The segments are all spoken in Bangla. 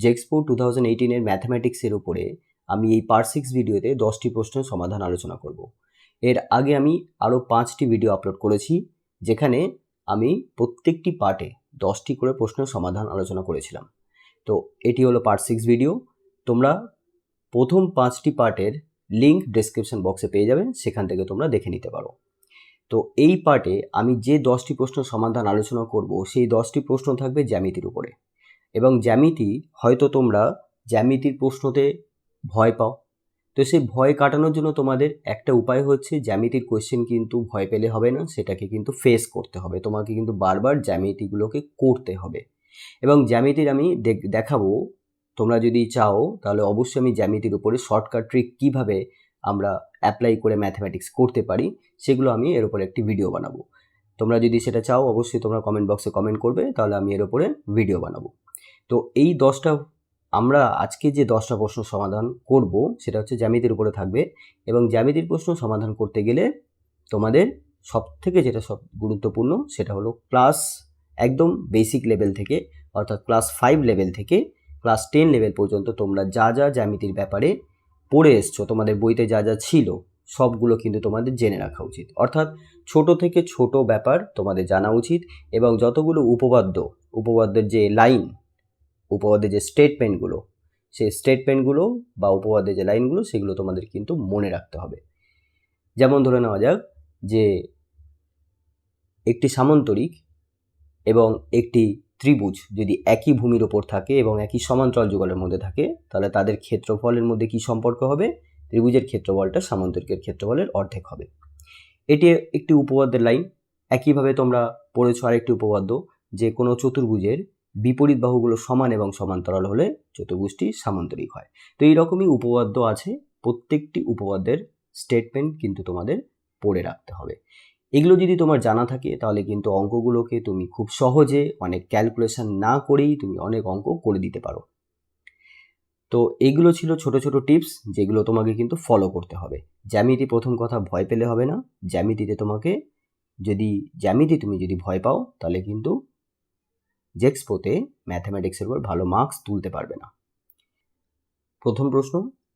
জেক্সপো 2018 ম্যাথমেটিক্সের উপরে আমি এই পার্ট 6 ভিডিওতে 10টি প্রশ্নের সমাধান আলোচনা করব। এর আগে আমি আরও 5টি ভিডিও আপলোড করেছি, যেখানে আমি প্রত্যেকটি পার্টে 10টি করে প্রশ্নের সমাধান আলোচনা করেছিলাম। তো এটি হলো পার্ট 6 ভিডিও। তোমরা প্রথম 5টি পার্টের লিঙ্ক ডেসক্রিপশন বক্সে পেয়ে যাবে, সেখান থেকে তোমরা দেখে নিতে পারো। তো এই পার্টে আমি যে 10টি প্রশ্নের সমাধান আলোচনা করব, সেই 10টি প্রশ্ন থাকবে জ্যামিতির উপরে। এবং জ্যামিতি, হয়তো তোমরা জ্যামিতির প্রশ্নতে ভয় পাও, তো সেই ভয় কাটানোর জন্য তোমাদের একটা উপায় হচ্ছে, জ্যামিতির কোয়েশ্চেন কিন্তু ভয় পেলে হবে না, সেটাকে কিন্তু ফেস করতে হবে। তোমাকে কিন্তু বারবার জ্যামিতিগুলোকে করতে হবে। এবং জ্যামিতির আমি দেখাবো, তোমরা যদি চাও তাহলে অবশ্যই আমি জ্যামিতির উপরে শর্টকাট ট্রিক কীভাবে আমরা অ্যাপ্লাই করে ম্যাথমেটিক্স করতে পারি, সেগুলো আমি এর উপরে একটি ভিডিও বানাবো। তোমরা যদি সেটা চাও অবশ্যই তোমরা কমেন্ট বক্সে কমেন্ট করবে, তাহলে আমি এর উপরে ভিডিও বানাবো। তো এই 10টা আমরা আজকে যে 10টা প্রশ্ন সমাধান করব, সেটা হচ্ছে জ্যামিতির উপরে থাকবে। এবং জ্যামিতির প্রশ্ন সমাধান করতে গেলে তোমাদের সবথেকে যেটা সব গুরুত্বপূর্ণ, সেটা হলো ক্লাস একদম বেসিক লেভেল থেকে, অর্থাৎ ক্লাস 5 লেভেল থেকে ক্লাস 10 লেভেল পর্যন্ত তোমরা যা যা জ্যামিতির ব্যাপারে পড়ে এসছো, তোমাদের বইতে যা যা ছিল সবগুলো কিন্তু তোমাদের জেনে রাখা উচিত। অর্থাৎ ছোট থেকে ছোট ব্যাপার তোমাদের জানা উচিত। এবং যতগুলো উপপাদ্যের যে লাইন, উপপাদ্যের যে স্টেটমেন্টগুলো, সেই স্টেটমেন্টগুলো বা উপপাদ্যের যে লাইনগুলো, সেগুলো তোমাদের কিন্তু মনে রাখতে হবে। যেমন ধরে নেওয়া যাক যে একটি সামান্তরিক এবং একটি ত্রিভুজ যদি একই ভূমির ওপর থাকে এবং একই সমান্তরাল যুগলের মধ্যে থাকে, তাহলে তাদের ক্ষেত্রফলের মধ্যে কি সম্পর্ক হবে? ত্রিভুজের ক্ষেত্রফলটা সামান্তরিকের ক্ষেত্রফলের অর্ধেক হবে। এটি একটি উপপাদ্যের লাইন। একইভাবে তোমরা পড়েছো আরেকটি উপপাদ্য, যে কোনো চতুর্ভুজের বিপরীত বাহুগুলো সমান এবং সমান্তরাল হলে চতুর্ভুজটি সামান্তরিক হয়। তো এইরকমই উপপাদ্য আছে। প্রত্যেকটি উপপাদ্যের স্টেটমেন্ট কিন্তু তোমাদের পড়ে রাখতে হবে। এগুলো যদি তোমার জানা থাকে, তাহলে কিন্তু অঙ্কগুলোকে তুমি খুব সহজে, অনেক ক্যালকুলেশন না করেই তুমি অনেক অঙ্ক করে দিতে পারো। তো এইগুলো ছিল ছোট ছোট টিপস, যেগুলো তোমাকে কিন্তু ফলো করতে হবে। জ্যামিতি, প্রথম কথা, ভয় পেলে হবে না। জ্যামিতিতে তোমাকে তুমি যদি ভয় পাও, তাহলে কিন্তু জেক্সপোতে ম্যাথমেটিক্সের উপর ভালো মার্কস তুলতে পারবে না। প্রথম প্রশ্ন,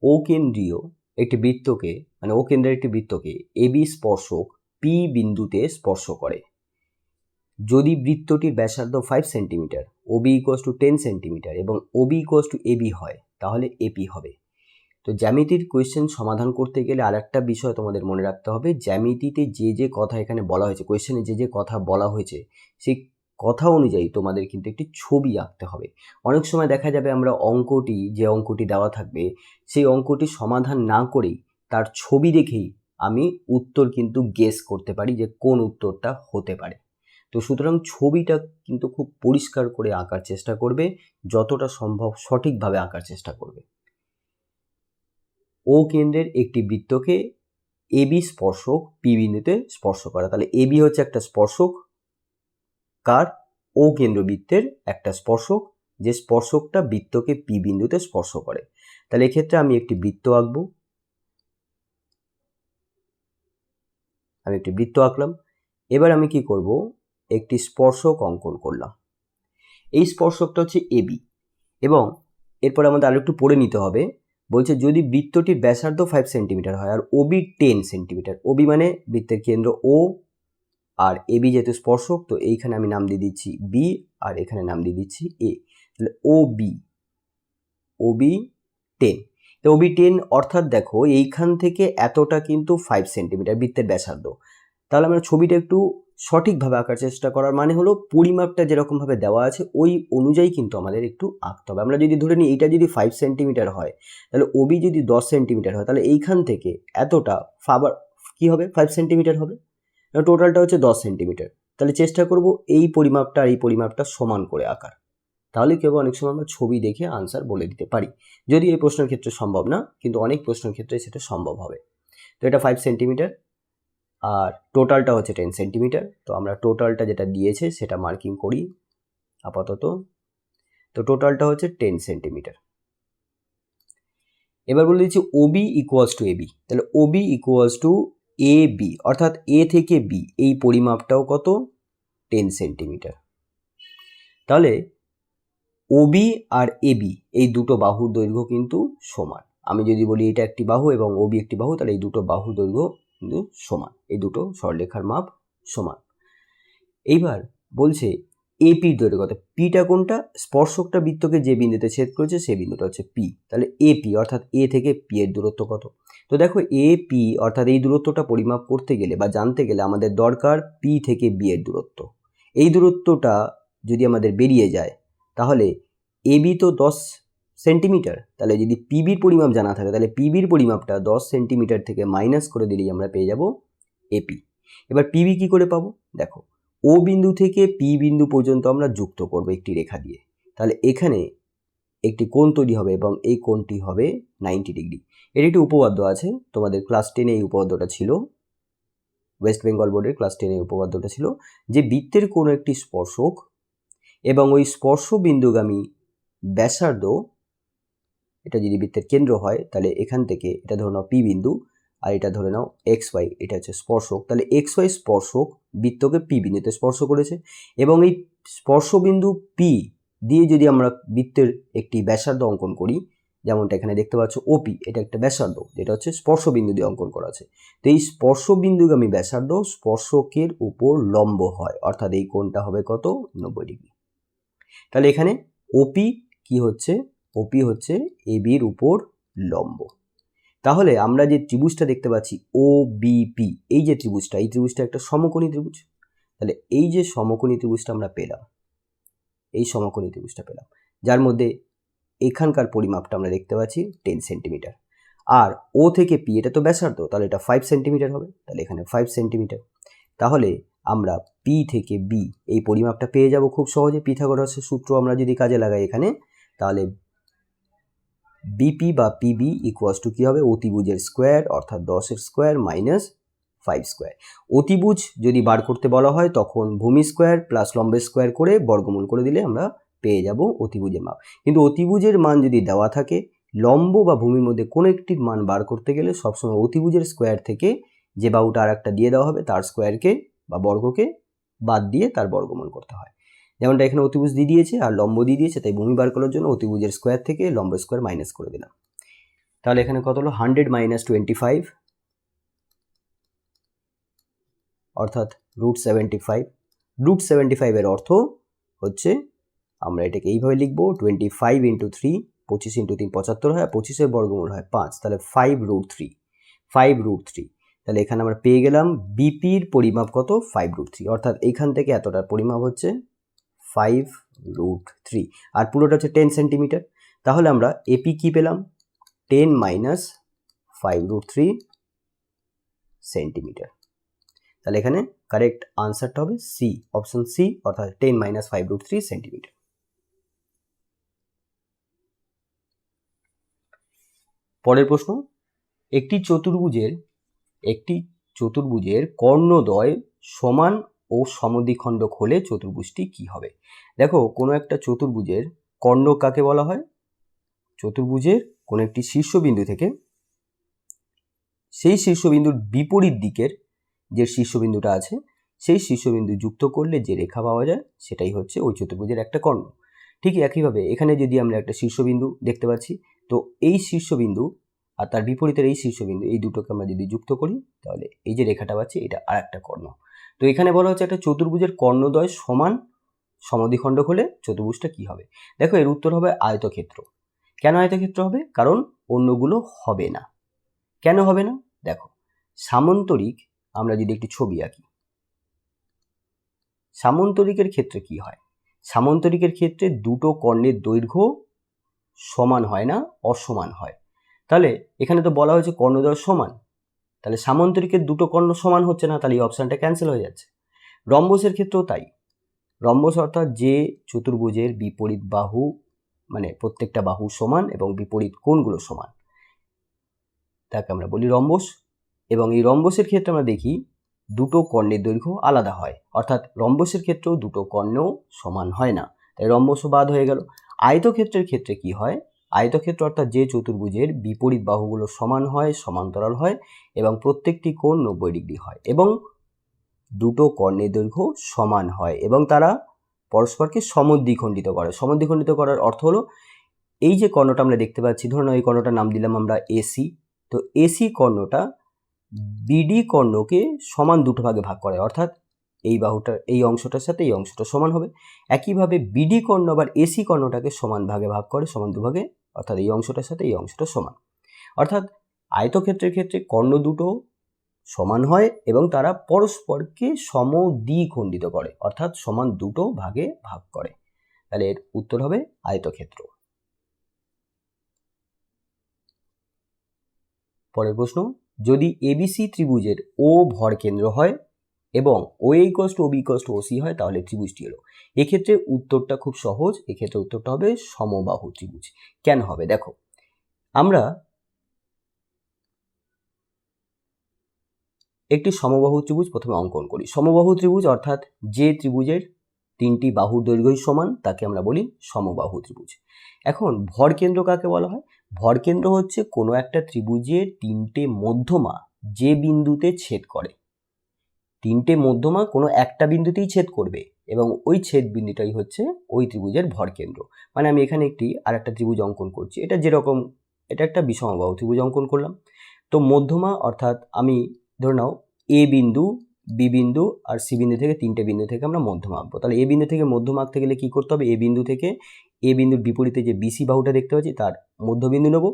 ও কেন্দ্রের একটি বৃত্তকে এবি স্পর্শক পি বিন্দুতে স্পর্শ করে। যদি বৃত্তটির ব্যাসার্ধ 5 centimetre, OB equals to 10 centimetre এবং ওবি ইকুয়ালস টু এবি হয়, তাহলে এপি হবে। তো জ্যামিতির কোয়েশ্চেন সমাধান করতে গেলে আর একটা বিষয় তোমাদের মনে রাখতে হবে, জ্যামিতিতে যে যে কথা এখানে বলা হয়েছে, কোয়েশ্চেনে যে যে কথা বলা হয়েছে, সেই কথা অনুযায়ী তোমাদের কিন্তু একটি ছবি আঁকতে হবে। অনেক সময় দেখা যাবে আমরা যে অঙ্কটি দেওয়া থাকবে, সেই অঙ্কটি সমাধান না করেই তার ছবি দেখেই আমি উত্তর কিন্তু গেস করতে পারি যে কোন উত্তরটা হতে পারে। তো সুতরাং ছবিটা কিন্তু খুব পরিষ্কার করে আঁকার চেষ্টা করবে, যতটা সম্ভব সঠিকভাবে আঁকার চেষ্টা করবে। ও কেন্দ্রের একটি বৃত্তকে এবি স্পর্শক পি বিন্দুতে স্পর্শ করা। তাহলে এবি হচ্ছে একটা স্পর্শক, কার? ও কেন্দ্রবৃত্তের একটা স্পর্শক, যে স্পর্শকটা বৃত্তকে পি বিন্দুতে স্পর্শ করে। তাহলে এক্ষেত্রে আমি একটি বৃত্ত আঁকবো। আমি একটি বৃত্ত আঁকলাম। এবার আমি কি করব? একটি স্পর্শক অঙ্কন করলাম। এই স্পর্শকটা হচ্ছে এবি। এবং এরপর আমাদের আরো একটু পড়ে নিতে হবে। বলছে যদি বৃত্তটির ব্যাসার্ধ 5 সেন্টিমিটার হয় আর ওবি 10 সেন্টিমিটার, ওবি মানে বৃত্তের কেন্দ্র ও, আর এবি যেহেতু স্পর্শক, তো এইখানে আমি নাম দিয়ে দিচ্ছি বি, আর এখানে নাম দিয়ে দিচ্ছি এ। তাহলে ওবি 10। তো ওবি 10 অর্থাৎ দেখো এইখান থেকে এতটা কিন্তু 5 সেন্টিমিটার বৃত্তের ব্যাসার্ধ। তাহলে আমরা ছবিটা একটু সঠিকভাবে আঁকার চেষ্টা করার মানে হলো, পরিমাপটা যেরকমভাবে দেওয়া আছে ওই অনুযায়ী কিন্তু আমাদের একটু আঁকতে হবে। আমরা যদি ধরে নিই এটা যদি 5 সেন্টিমিটার হয়, তাহলে ওবি যদি 10 সেন্টিমিটার হয়, তাহলে এইখান থেকে এতটা আবার কি হবে? 5 সেন্টিমিটার হবে। টোটালটা হচ্ছে 10 সেন্টিমিটার। তাহলে চেষ্টা করব এই পরিমাপটা আর এই পরিমাপটা সমান করে আঁকার। তাহলে কেবল অনেক সময় আমরা ছবি দেখে আনসার বলে দিতে পারি। যদি এই প্রশ্নের ক্ষেত্রে সম্ভব না, কিন্তু অনেক প্রশ্নের ক্ষেত্রে সেটা সম্ভব হবে। তো এটা 5 সেন্টিমিটার আর টোটালটা হচ্ছে 10 সেন্টিমিটার। তো আমরা টোটালটা যেটা দিয়েছে সেটা মার্কিং করি আপাতত। তো টোটালটা হচ্ছে 10 সেন্টিমিটার। এবার বলে দিচ্ছি ওবি ইকুয়ালস টু এবি। তাহলে OB equals to A B, অর্থাৎ এ থেকে বি এই পরিমাপটাও কত? 10 সেন্টিমিটার। তাহলে ওবি আর এবি এই দুটো বাহুর দৈর্ঘ্য কিন্তু সমান। আমি যদি বলি এটা একটি বাহু এবং ওবি একটি বাহু, তাহলে এই দুটো বাহুর দৈর্ঘ্য কিন্তু সমান, এই দুটো সরলরেখার মাপ সমান। এইবার বলছে এপির দৈর্ঘ্য কত। পিটা কোনটা? স্পর্শকটা বৃত্তকে যে বিন্দুতে ছেদ করেছে সেই বিন্দুটা হচ্ছে পি। তাহলে এপি অর্থাৎ এ থেকে পি এর দূরত্ব কত। তো দেখো এপি অর্থাৎ এই দূরত্বটা পরিমাপ করতে গেলে বা জানতে গেলে আমাদের দরকার পি থেকে বি এর দূরত্ব। এই দূরত্বটা যদি আমাদের বেরিয়ে যায় তাহলে এবি তো 10 সেন্টিমিটার, তাহলে যদি পিবির পরিমাপ জানা থাকে তাহলে পিবির পরিমাপটা 10 সেন্টিমিটার থেকে মাইনাস করে দিলেই আমরা পেয়ে যাব এপি। এবার পিবি কি করে পাবো? দেখো ও বিন্দু থেকে পি বিন্দু পর্যন্ত আমরা যুক্ত করব একটি রেখা দিয়ে। তাহলে এখানে একটি কোণ তৈরি হবে এবং এই কোণটি হবে 90 ডিগ্রি। এর একটি উপপাদ্য আছে, তোমাদের ক্লাস 10 এই উপপাদ্যটা ছিল, ওয়েস্ট বেঙ্গল বোর্ডের ক্লাস 10 এই উপপাদ্যটা ছিল যে বৃত্তের কোনো একটি স্পর্শক এবং ওই স্পর্শ বিন্দুগামী ব্যাসার্ধ, এটা যদি বৃত্তের কেন্দ্র হয় তাহলে এখান থেকে এটা ধরে নাও পি বিন্দু আর এটা ধরে নাও এক্স ওয়াই, এটা হচ্ছে স্পর্শক। তাহলে এক্স ওয়াই স্পর্শক বৃত্তকে পি বিন্দুতে স্পর্শ করেছে এবং এই স্পর্শবিন্দু পি দিয়ে যদি আমরা বৃত্তের একটি ব্যাসার্ধ অঙ্কন করি, যেমনটা এখানে দেখতে পাচ্ছ ওপি, এটা একটা ব্যাসার্ধ যেটা হচ্ছে স্পর্শবিন্দু দিয়ে অঙ্কন করা আছে। তো এই স্পর্শবিন্দুগামী ব্যাসার্ধ স্পর্শকের উপর লম্ব হয়, অর্থাৎ এই কোণটা হবে কত? 90 ডিগ্রি। তাহলে এখানে ওপি কি হচ্ছে? ওপি হচ্ছে এবির উপর লম্ব। তাহলে আমরা যে ত্রিভুজটা দেখতে পাচ্ছি ও বিপি, এই যে ত্রিভুজটা, এই ত্রিভুজটা একটা সমকোণী ত্রিভুজ। তাহলে এই যে সমকোণী ত্রিভুজটা আমরা পেলাম, এই সমকোণী ত্রিভুজটা পেলাম, যার মধ্যে এখানকার পরিমাপটা আমরা দেখতে পাচ্ছি 10 সেন্টিমিটার। আর ও থেকে পি এটা তো ব্যাসার্ধ, তাহলে এটা 5 সেন্টিমিটার হবে, তাহলে এখানে 5 সেন্টিমিটার। তাহলে আমরা পি থেকে বি এই পরিমাপটা পেয়ে যাব খুব সহজে। পিথাগোরাসের সূত্র আমরা যদি কাজে লাগাই এখানে, তাহলে বিপি বা পিবি ইকুয়ালস টু কী হবে? অতিভুজের স্কোয়ার অর্থাৎ 10 স্কোয়ার মাইনাস 5 স্কোয়ার। অতিভুজ যদি বার করতে বলা হয় তখন ভূমি স্কোয়ার প্লাস লম্বের স্কোয়ার করে বর্গমূল করে দিলে আমরা পেয়ে যাব অতিভুজের মাপ। কিন্তু অতিভুজের মান যদি দেওয়া থাকে, লম্ব বা ভূমির মধ্যে কোনো একটির মান বার করতে গেলে সবসময় অতিভুজের স্কোয়ার থেকে যে বাহুটা আর একটা দিয়ে দেওয়া হবে তার স্কোয়ারকে বা বর্গকে বাদ দিয়ে তার বর্গমূল করতে হয়। যেমনটা এখানে অতিভুজ দিয়ে দিয়েছে আর লম্ব দিয়ে দিয়েছে, তাই ভূমি বার করার জন্য অতিভুজের স্কোয়ার থেকে লম্ব স্কোয়ার মাইনাস করে দিলাম। তাহলে এখানে কত হলো? 100 মাইনাস 25 অর্থাৎ √75। √75 এর অর্থ হচ্ছে আমরা এটাকে এইভাবে লিখবো 25 ইন্টু 3, 25 ইন্টু 3 75 হয়, 25-এর বর্গমূল হয় 5, তাহলে 5√3, 5√3। তাহলে এখানে আমরা পেয়ে গেলাম বিপির পরিমাপ কত? 5√3, অর্থাৎ এইখান থেকে এতটার পরিমাপ হচ্ছে 5√3 আর পুরোটা হচ্ছে 10 সেন্টিমিটার। তাহলে আমরা এপি কি পেলাম? 10 মাইনাস 5√3 সেন্টিমিটার। তাহলে এখানে কারেক্ট আনসারটা হবে সি, অপশন সি, অর্থাৎ 10 মাইনাস 5√3 সেন্টিমিটার। পরের প্রশ্ন, একটি চতুর্ভুজের কর্ণদ্বয় সমান ও সমদ্বিখণ্ডক হলে চতুর্ভুজটি কি হবে? দেখো কোনো একটা চতুর্ভুজের কর্ণ কাকে বলা হয়? চতুর্ভুজের কোনো একটি শীর্ষবিন্দু থেকে সেই শীর্ষবিন্দুর বিপরীত দিকের যে শীর্ষবিন্দুটা আছে সেই শীর্ষবিন্দু যুক্ত করলে যে রেখা পাওয়া যায় সেটাই হচ্ছে ওই চতুর্ভুজের একটা কর্ণ। ঠিক একইভাবে এখানে যদি আমরা একটা শীর্ষবিন্দু দেখতে পাচ্ছি, তো এই শীর্ষবিন্দু আর তার বিপরীতের এই শীর্ষবিন্দু, এই দুটোকে আমরা যদি যুক্ত করি তাহলে এই যে রেখাটা পাচ্ছি এটা আর একটা কর্ণ। তো এখানে বলা হচ্ছে একটা চতুর্ভুজের কর্ণদ্বয় সমান সমদ্বিখণ্ডক হলে চতুর্ভুজটা কি হবে? দেখো এর উত্তর হবে আয়তক্ষেত্র। কেন আয়তক্ষেত্র হবে? কারণ অন্যগুলো হবে না। কেন হবে না? দেখো সামন্তরিক, আমরা যদি একটি ছবি আঁকি, সামন্তরিকের ক্ষেত্রে কি হয়? সামন্তরিকের ক্ষেত্রে দুটো কর্ণের দৈর্ঘ্য সমান হয় না, অসমান হয়। তাহলে এখানে তো বলা হয়েছে কর্ণদ্বয় সমান, তাহলে সামন্তরিকের দুটো কর্ণ সমান হচ্ছে না, তাহলে এই অপশানটা ক্যান্সেল হয়ে যাচ্ছে। রম্বসের ক্ষেত্রেও তাই। রম্বস অর্থাৎ যে চতুর্ভুজের বিপরীত বাহু, মানে প্রত্যেকটা বাহু সমান এবং বিপরীত কোণগুলো সমান, তাকে আমরা বলি রম্বস। এবং এই রম্বসের ক্ষেত্রে আমরা দেখি দুটো কর্ণের দৈর্ঘ্য আলাদা হয়, অর্থাৎ রম্বসের ক্ষেত্রেও দুটো কর্ণও সমান হয় না, তাই রম্বসও বাদ হয়ে গেল। আয়তক্ষেত্রের ক্ষেত্রে কি হয়? আয়তক্ষেত্র অর্থাৎ যে চতুর্ভুজের বিপরীত বাহুগুলো সমান হয়, সমান্তরাল হয় এবং প্রত্যেকটি কোণ 90 ডিগ্রি হয় এবং দুটো কর্ণের দৈর্ঘ্য সমান হয় এবং তারা পরস্পরকে সমদ্বিখণ্ডিত করে। সমদ্বিখণ্ডিত করার অর্থ হলো এই যে কর্ণটা আমরা দেখতে পাচ্ছি, ধরুন এই কর্ণটার নাম দিলাম আমরা এসি। তো এসি কর্ণটা বিডি কর্ণকে সমান দুটো ভাগে ভাগ করে, অর্থাৎ এই বাহুটা এই অংশটার সাথে এই অংশটা সমান হবে। একইভাবে বিডি কর্ণ আবার এসি কর্ণটাকে সমান ভাগে ভাগ করে, সমান দুভাগে, অর্থাৎ এই অংশটার সাথে এই অংশটা সমান। অর্থাৎ আয়তক্ষেত্রের ক্ষেত্রে কর্ণ দুটো সমান হয় এবং তারা পরস্পরকে সমদ্বিখণ্ডিত করে, অর্থাৎ সমান দুটো ভাগে ভাগ করে। তাহলে এর উত্তর হবে আয়তক্ষেত্র। পরের প্রশ্ন, যদি এবিসি ত্রিভুজের ও ভর কেন্দ্র হয় এবং OA = OB = OC হয় তাহলে ত্রিভুজটি হলো। এক্ষেত্রে উত্তরটা খুব সহজ, এক্ষেত্রে উত্তরটা হবে সমবাহু ত্রিভুজ। কেন হবে দেখো, আমরা একটি সমবাহু ত্রিভুজ প্রথমে অঙ্কন করি। সমবাহু ত্রিভুজ অর্থাৎ যে ত্রিভুজের তিনটি বাহুর দৈর্ঘ্যই সমান তাকে আমরা বলি সমবাহু ত্রিভুজ। এখন ভরকেন্দ্র কাকে বলা হয়? ভরকেন্দ্র হচ্ছে কোনো একটা ত্রিভুজের তিনটে মধ্যমা যে বিন্দুতে ছেদ করে। তিনটে মধ্যমা কোনো একটা বিন্দুতেই ছেদ করবে এবং ওই ছেদ বিন্দুটাই হচ্ছে ওই ত্রিভুজের ভরকেন্দ্র। মানে আমি এখানে আর একটা ত্রিভুজ অঙ্কন করছি, এটা যেরকম, এটা একটা বিষমবাহু ত্রিভুজ অঙ্কন করলাম। তো মধ্যমা অর্থাৎ আমি ধরে নাও এ বিন্দু, বি বিন্দু আর সি বিন্দু থেকে তিনটে বিন্দু থেকে আমরা মধ্যমা আঁকবো। তাহলে এ বিন্দু থেকে মধ্যমা আঁকতে গেলে কি করতে হবে? এ বিন্দু থেকে এ বিন্দুর বিপরীতে যে বিসি বাহুটা দেখতে পাচ্ছি তার মধ্যবিন্দু নেব।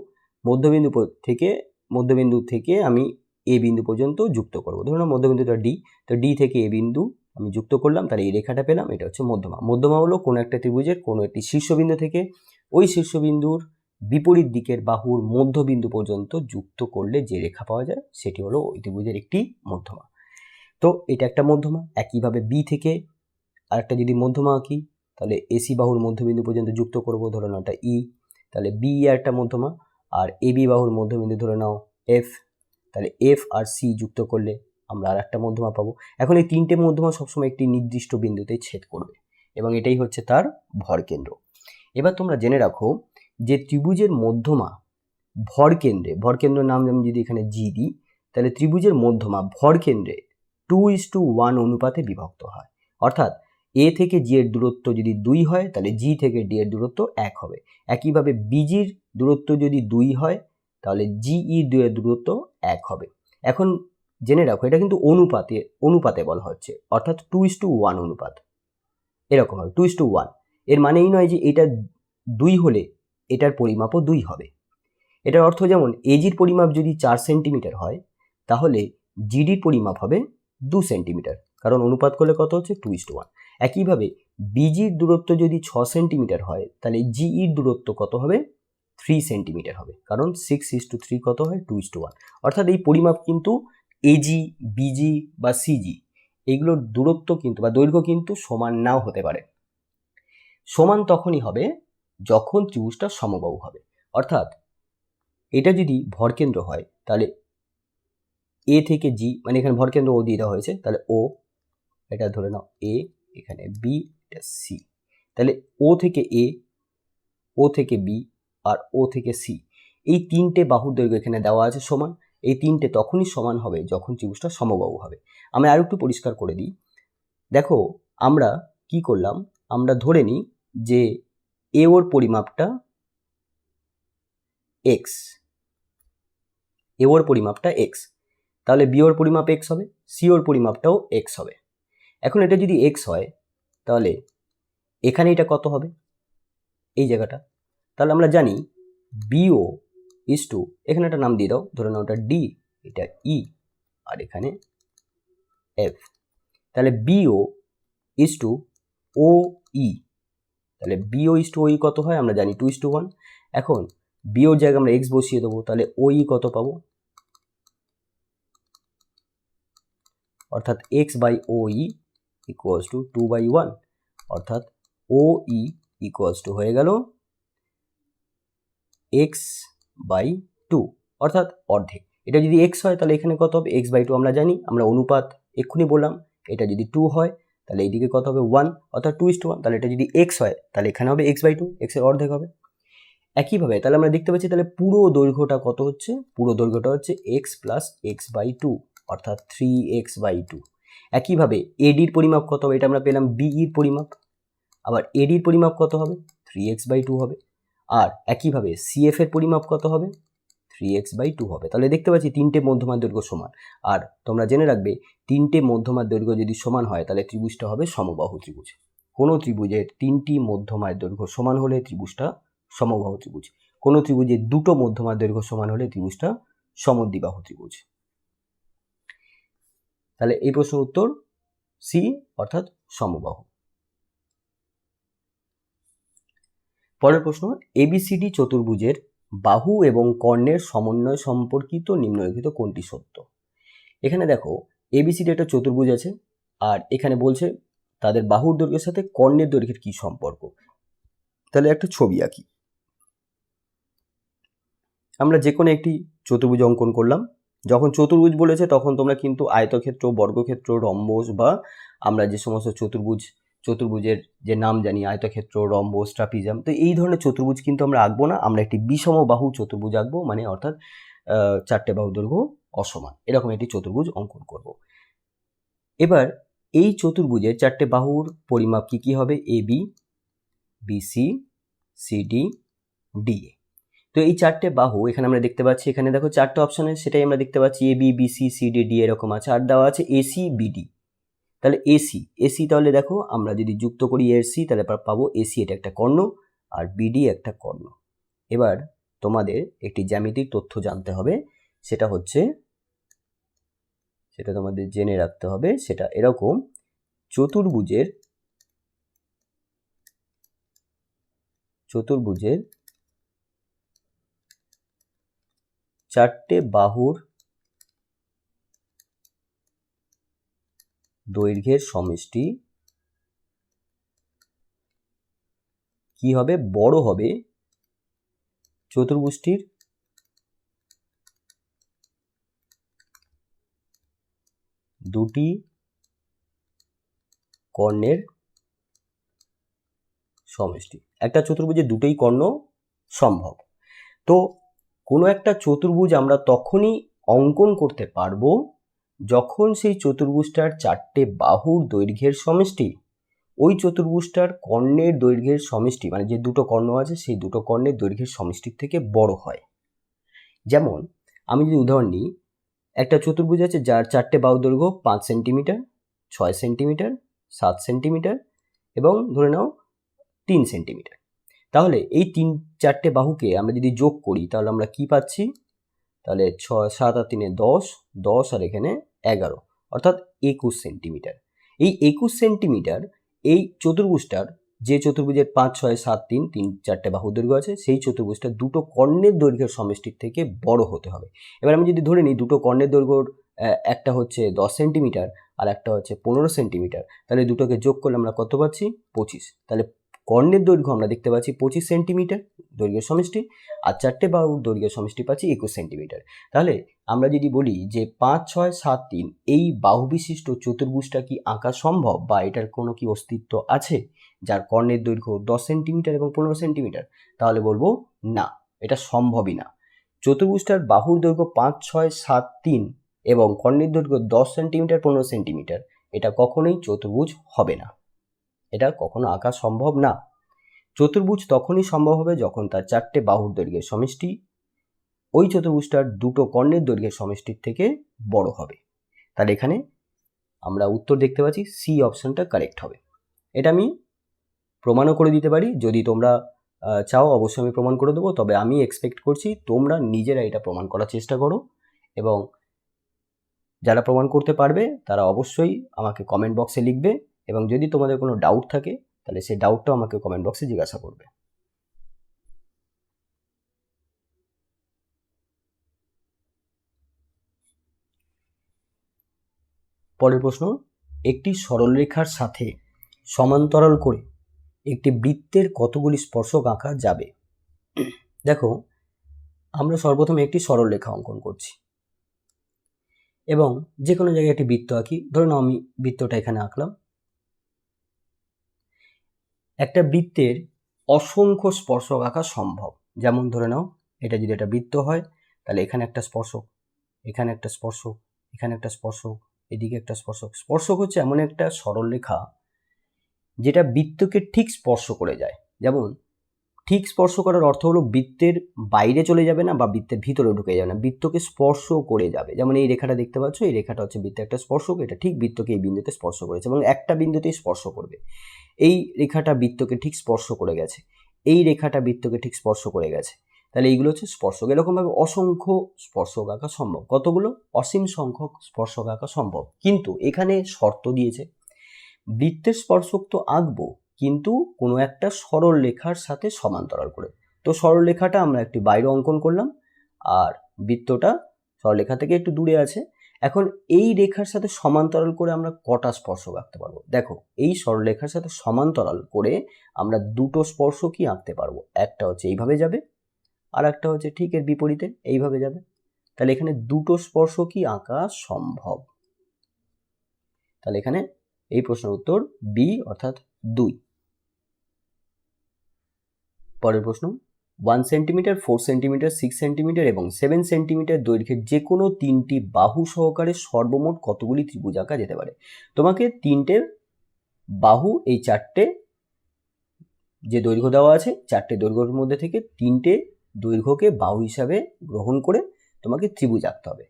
মধ্যবিন্দু থেকে আমি এ বিন্দু পর্যন্ত যুক্ত করব। ধরুন মধ্যবিন্দুটা ডি, তো ডি থেকে এ বিন্দু আমি যুক্ত করলাম, তাহলে এই রেখাটা পেলাম, এটা হচ্ছে মধ্যমা। মধ্যমা হলো কোনো একটা ত্রিভুজের কোনো একটি শীর্ষবিন্দু থেকে ওই শীর্ষবিন্দুর বিপরীত দিকের বাহুর মধ্যবিন্দু পর্যন্ত যুক্ত করলে যে রেখা পাওয়া যায় সেটি হলো ওই ত্রিভুজের একটি মধ্যমা। তো এটা একটা মধ্যমা। একইভাবে বি থেকে আরেকটা যদি মধ্যমা আঁকি তাহলে এসি বাহুর মধ্যবিন্দু পর্যন্ত যুক্ত করব, ধরে নাও এটা ই, তাহলে বি একটা মধ্যমা। আর এবি বাহুর মধ্যবিন্দু ধরে নাও এফ, তাহলে এফ আর সি যুক্ত করলে আমরা আর একটা মধ্যমা পাবো। এখন এই তিনটে মধ্যমা সবসময় একটি নির্দিষ্ট বিন্দুতে ছেদ করবে এবং এটাই হচ্ছে তার ভরকেন্দ্র। এবার তোমরা জেনে রাখো যে ত্রিভুজের মধ্যমা ভরকেন্দ্রের নাম আমি যদি এখানে জি দিই, তাহলে ত্রিভুজের মধ্যমা ভরকেন্দ্রে 2:1 অনুপাতে বিভক্ত হয়। অর্থাৎ এ থেকে জি এর দূরত্ব যদি 2 হয় তাহলে জি থেকে ডি এর দূরত্ব 1 হবে। একইভাবে বিজির দূরত্ব যদি 2 হয় তাহলে জিই এর দূরত্ব 1 হবে। এখন জেনে রাখো এটা কিন্তু অনুপাতে বলা হচ্ছে, অর্থাৎ 2:1 অনুপাত, এরকম হবে 2:1। এর মানে এই নয় যে এটা 2 হলে এটার পরিমাপও 2 হবে। এটার অর্থ যেমন এজির পরিমাপ যদি 4 সেন্টিমিটার হয় তাহলে জিডির পরিমাপ হবে 2 সেন্টিমিটার, কারণ অনুপাত করলে কত হচ্ছে 2:1। একইভাবে বিজির দূরত্ব যদি 6 সেন্টিমিটার হয় তাহলে জিইর দূরত্ব কত হবে? 3 সেন্টিমিটার হবে, কারণ 6:3 কত হয়? 2:1। অর্থাৎ এই পরিমাপ কিন্তু এজি, বিজি বা সিজি এইগুলোর দূরত্ব কিন্তু বা দৈর্ঘ্য কিন্তু সমান নাও হতে পারে। সমান তখনই হবে যখন ত্রিভুজটা সমবাহু হবে। অর্থাৎ এটা যদি ভরকেন্দ্র হয় তাহলে এ থেকে জি, মানে এখানে ভরকেন্দ্র ও দিয়ে দেওয়া হয়েছে, তাহলে ও, এটা ধরে নাও এ, এখানে বি, এটা সি। তাহলে ও থেকে এ, ও থেকে বি আর ও থেকে সি, এই তিনটে বাহুর দৈর্ঘ্য এখানে দেওয়া আছে সমান। এই তিনটে তখনই সমান হবে যখন ত্রিভুজটা সমবাহু হবে। আমি আর একটু পরিষ্কার করে দিই। দেখো আমরা কি করলাম, আমরা ধরে নিই যে এ ওর পরিমাপটা এক্স, এ ওর পরিমাপটা এক্স, তাহলে বি ওর পরিমাপ এক্স হবে, সি ওর পরিমাপটাও এক্স হবে। এখন এটা যদি এক্স হয় তাহলে এখানে এটা কত হবে? এই জায়গাটা। তাহলে আমরা জানি বিও = এখানে একটা নাম দিয়ে দাও, ধরে নাও ওটা ডি, এটা ই আর এখানে এফ। তাহলে বিও = ওই, তাহলে বিও = ওই কত হয়? আমরা জানি 2:1। এখন বিওর জায়গায় আমরা এক্স বসিয়ে দেবো, তাহলে ওই কত পাবো? অর্থাৎ x/OE = 2/1, অর্থাৎ OE হয়ে গেল x/2, অর্থাৎ অর্ধেক। এটা যদি x হয় তাহলে এখানে কত হবে? x/2 আমরা জানি, আমরা অনুপাত এক্ষুনি বললাম। এটা যদি 2 হয় তাহলে এইদিকে কত হবে? 1, অর্থাৎ 2:1। তাহলে এটা যদি x হয় তাহলে এখানে হবে x/2, x এর অর্ধেক হবে। একইভাবে তাহলে আমরা দেখতে পাচ্ছি তাহলে পুরো দৈর্ঘ্যটা কত হচ্ছে? পুরো দৈর্ঘ্যটা হচ্ছে x + x/2, অর্থাৎ 3x/2। একইভাবে এডির পরিমাপ কত হবে? এটা আমরা পেলাম বিইর পরিমাপ, আবার এডির পরিমাপ কত হবে? 3x/2 হবে। আর একইভাবে সিএফ এর পরিমাপ কত হবে? 3x/2 হবে। তাহলে দেখতে পাচ্ছি তিনটে মধ্যমার দৈর্ঘ্য সমান। আর তোমরা জেনে রাখবে, তিনটে মধ্যমার দৈর্ঘ্য যদি সমান হয় তাহলে ত্রিভুজটা হবে সমবাহু ত্রিভুজ। কোনো ত্রিভুজের তিনটি মধ্যমার দৈর্ঘ্য সমান হলে ত্রিভুজটা সমবাহু ত্রিভুজ। কোনো ত্রিভুজের দুটো মধ্যমার দৈর্ঘ্য সমান হলে ত্রিভুজটা সমদ্বিবাহু ত্রিভুজ। তাহলে এই প্রশ্নের উত্তর সি, অর্থাৎ সমবাহু। পরের প্রশ্ন, এবিসিডি চতুর্ভুজের বাহু এবং কর্ণের সমন্বয় সম্পর্কিত নিম্নলিখিত কোনটি সত্য? এখানে দেখো, এবিসিডি একটা চতুর্ভুজ আছে, আর এখানে বলছে তাদের বাহুর দৈর্ঘ্যের সাথে কর্ণের দৈর্ঘ্যের কি সম্পর্ক। তাহলে একটা ছবি আঁকি। আমরা যে কোনো একটি চতুর্ভুজ অঙ্কন করলাম। যখন চতুর্ভুজ বলেছে তখন তোমরা কিন্তু আয়তক্ষেত্র, বর্গক্ষেত্র, রম্বস বা আমরা যে সমস্ত চতুর্ভুজের যে নাম জানি, আয়তক্ষেত্র, রম্বস, ট্রাপিজাম, তো এই ধরনের চতুর্ভুজ কিন্তু আমরা আঁকবো না। আমরা একটি বিষমবাহু চতুর্ভুজ আঁকবো, মানে অর্থাৎ চারটে বাহু দৈর্ঘ্য অসমান, এরকম একটি চতুর্ভুজ অঙ্কন করব। এবার এই চতুর্ভুজের চারটে বাহুর পরিমাপ কি কি হবে? AB, BC, CD, DA. তো এই চারটে বাহু এখানে আমরা দেখতে পাচ্ছি, এখানে দেখো চারটে অপশনে সেটাই আমরা দেখতে পাচ্ছি, এবি, বিসি, সিডি, ডি এরকম আছে। আর দেওয়া আছে এসি, বিডি। তাহলে এসি তাহলে দেখো আমরা যদি যুক্ত করি এর সি, তাহলে পাবো এসি এটা একটা কর্ণ, আর বিডি একটা কর্ণ। এবার তোমাদের একটি জ্যামিতিক তথ্য জানতে হবে, সেটা হচ্ছে, সেটা তোমাদের জেনে রাখতে হবে, সেটা এরকম, চতুর্ভুজের চারটে বাহুর দৈর্ঘ্যের সমষ্টি কি হবে? বড় হবে চতুর্ভুজটির দুটি কর্ণের সমষ্টি। একটা চতুর্ভুজের দুটোই কর্ণ সম্ভব। তো কোনো একটা চতুর্ভুজ আমরা তখনই অঙ্কন করতে পারবো যখন সেই চতুর্ভুজটার চারটে বাহুর দৈর্ঘ্যের সমষ্টি ওই চতুর্ভুজটার কর্ণের দৈর্ঘ্যের সমষ্টি, মানে যে দুটো কর্ণ আছে সেই দুটো কর্ণের দৈর্ঘ্যের সমষ্টির থেকে বড় হয়। যেমন আমি যদি উদাহরণ নিই, একটা চতুর্ভুজ আছে যার চারটে বাহু দৈর্ঘ্য 5 সেন্টিমিটার, 6 সেন্টিমিটার, 7 সেন্টিমিটার এবং ধরে নাও 3 সেন্টিমিটার। তাহলে এই চারটে বাহুকে আমরা যদি যোগ করি তাহলে আমরা কি পাচ্ছি? তাহলে 6, 7 আর 3 10, 10 আর এখানে 11, অর্থাৎ 21 সেন্টিমিটার। এই 21 সেন্টিমিটার এই চতুর্ভুজটার, যে চতুর্ভুজের 5, 6, 7, 3 চারটে বাহু দৈর্ঘ্য আছে, সেই চতুর্ভুজটা দুটো কর্ণের দৈর্ঘ্যের সমষ্টির থেকে বড় হতে হবে। এবার আমি যদি ধরে নিই দুটো কর্ণের দৈর্ঘ্য একটা হচ্ছে 10 সেন্টিমিটার আর একটা হচ্ছে 15 সেন্টিমিটার, তাহলে দুটোকে যোগ করলে আমরা কত পাচ্ছি? 25। তাহলে কর্ণের দৈর্ঘ্য আমরা দেখতে পাচ্ছি 25 সেন্টিমিটার দৈর্ঘ্যের সমষ্টি, আর চারটে বাহুর দৈর্ঘ্যের সমষ্টি পাচ্ছি 21 সেন্টিমিটার। তাহলে আমরা যদি বলি যে 5, 6, 7, 3 এই বাহু বিশিষ্ট চতুর্ভুজটা কি আঁকা সম্ভব, বা এটার কোনো কি অস্তিত্ব আছে যার কর্ণের দৈর্ঘ্য 10 সেন্টিমিটার এবং 15 সেন্টিমিটার, তাহলে বলবো না, এটা সম্ভবই না। চতুর্ভুজটার বাহুর দৈর্ঘ্য 5, 6, 7, 3 এবং কর্ণের দৈর্ঘ্য 10 সেন্টিমিটার, 15 সেন্টিমিটার, এটা কখনোই চতুর্ভুজ হবে না, এটা কখনো আঁকা সম্ভব না। চতুর্ভুজ তখনই সম্ভব হবে যখন তার চারটে বাহুর দৈর্ঘ্যের সমষ্টি ওই চতুর্ভুজটার দুটো কর্ণের দৈর্ঘ্যের সমষ্টির থেকে বড় হবে। তাহলে এখানে আমরা উত্তর দেখতে পাচ্ছি সি অপশনটা কারেক্ট হবে। এটা আমি প্রমাণও করে দিতে পারি, যদি তোমরা চাও অবশ্যই আমি প্রমাণ করে দেবো, তবে আমি এক্সপেক্ট করছি তোমরা নিজেরা এটা প্রমাণ করার চেষ্টা করো, এবং যারা প্রমাণ করতে পারবে তারা অবশ্যই আমাকে কমেন্ট বক্সে লিখবে, এবং যদি তোমাদের কোনো ডাউট থাকে তাহলে সেই ডাউটটাও আমাকে কমেন্ট বক্সে জিজ্ঞাসা করবে। পরের প্রশ্ন, একটি সরলরেখার সাথে সমান্তরাল করে একটি বৃত্তের কতগুলি স্পর্শক আঁকা যাবে? দেখো, আমরা সর্বপ্রথমে একটি সরলরেখা অঙ্কন করছি এবং যে কোনো জায়গায় একটি বৃত্ত আঁকি। ধরুন আমি বৃত্তটা এখানে আঁকলাম। একটা বৃত্তের অসংখ্য স্পর্শক আঁকা সম্ভব। যেমন ধরে নাও এটা যদি একটা বৃত্ত হয়, তাহলে এখানে একটা স্পর্শক, এখানে একটা স্পর্শক, এখানে একটা স্পর্শক, এদিকে একটা স্পর্শক। স্পর্শক হচ্ছে এমন একটা সরলরেখা যেটা বৃত্তকে ঠিক স্পর্শ করে যায়। যেমন ঠিক স্পর্শ করার অর্থ হলো বৃত্তের বাইরে চলে যাবে না বা বৃত্তের ভিতরে ঢুকে যাবে না, বৃত্তকে স্পর্শ করে যাবে। যেমন এই রেখাটা দেখতে পাচ্ছ, এই রেখাটা হচ্ছে বৃত্তের একটা স্পর্শক, এটা ঠিক বৃত্তকে এই বিন্দুতে স্পর্শ করেছে এবং একটা বিন্দুতেই স্পর্শ করবে। এই রেখাটা বৃত্তকে ঠিক স্পর্শ করে গেছে, এই রেখাটা বৃত্তকে ঠিক স্পর্শ করে গেছে, তাহলে এইগুলো হচ্ছে স্পর্শক। এরকমভাবে অসংখ্য স্পর্শক আঁকা সম্ভব। কতগুলো? অসীম সংখ্যক স্পর্শক আঁকা সম্ভব। কিন্তু এখানে শর্ত দিয়েছে, বৃত্তের স্পর্শক তো আঁকবো, কিন্তু কোনো একটা সরল রেখার সাথে সমান্তরাল করে। তো সরল রেখাটা আমরা একটি বাইরে অঙ্কন করলাম, আর বৃত্তটা সরলরেখা থেকে একটু দূরে আছে। এখন এই রেখার সাথে সমান্তরাল করে আমরা কটা স্পর্শক আঁকতে পারবো? দেখো, এই সরলরেখার সাথে সমান্তরাল করে আমরা দুটো স্পর্শকই আঁকতে পারবো। একটা হচ্ছে এইভাবে যাবে, আর একটা হচ্ছে ঠিক এর বিপরীতে এইভাবে যাবে। তাহলে এখানে দুটো স্পর্শকই আঁকা সম্ভব। তাহলে এখানে এই প্রশ্নের উত্তর বি, অর্থাৎ 2। পরের প্রশ্ন, 1 সেন্টিমিটার, 4 সেন্টিমিটার, 6 সেন্টিমিটার এবং 7 সেন্টিমিটার দৈর্ঘ্যের যে কোনো 3টি বাহু সহকারে সর্বমোট কতগুলি ত্রিভুজ আঁকা যেতে পারে? তোমাকে 3টে বাহু, এই 4টে যে দৈর্ঘ্য দেওয়া আছে, 4টে দৈর্ঘ্যের মধ্যে থেকে 3টে দৈর্ঘ্যকে বাহু হিসাবে গ্রহণ করে তোমাকে ত্রিভুজ আঁকতে হবে।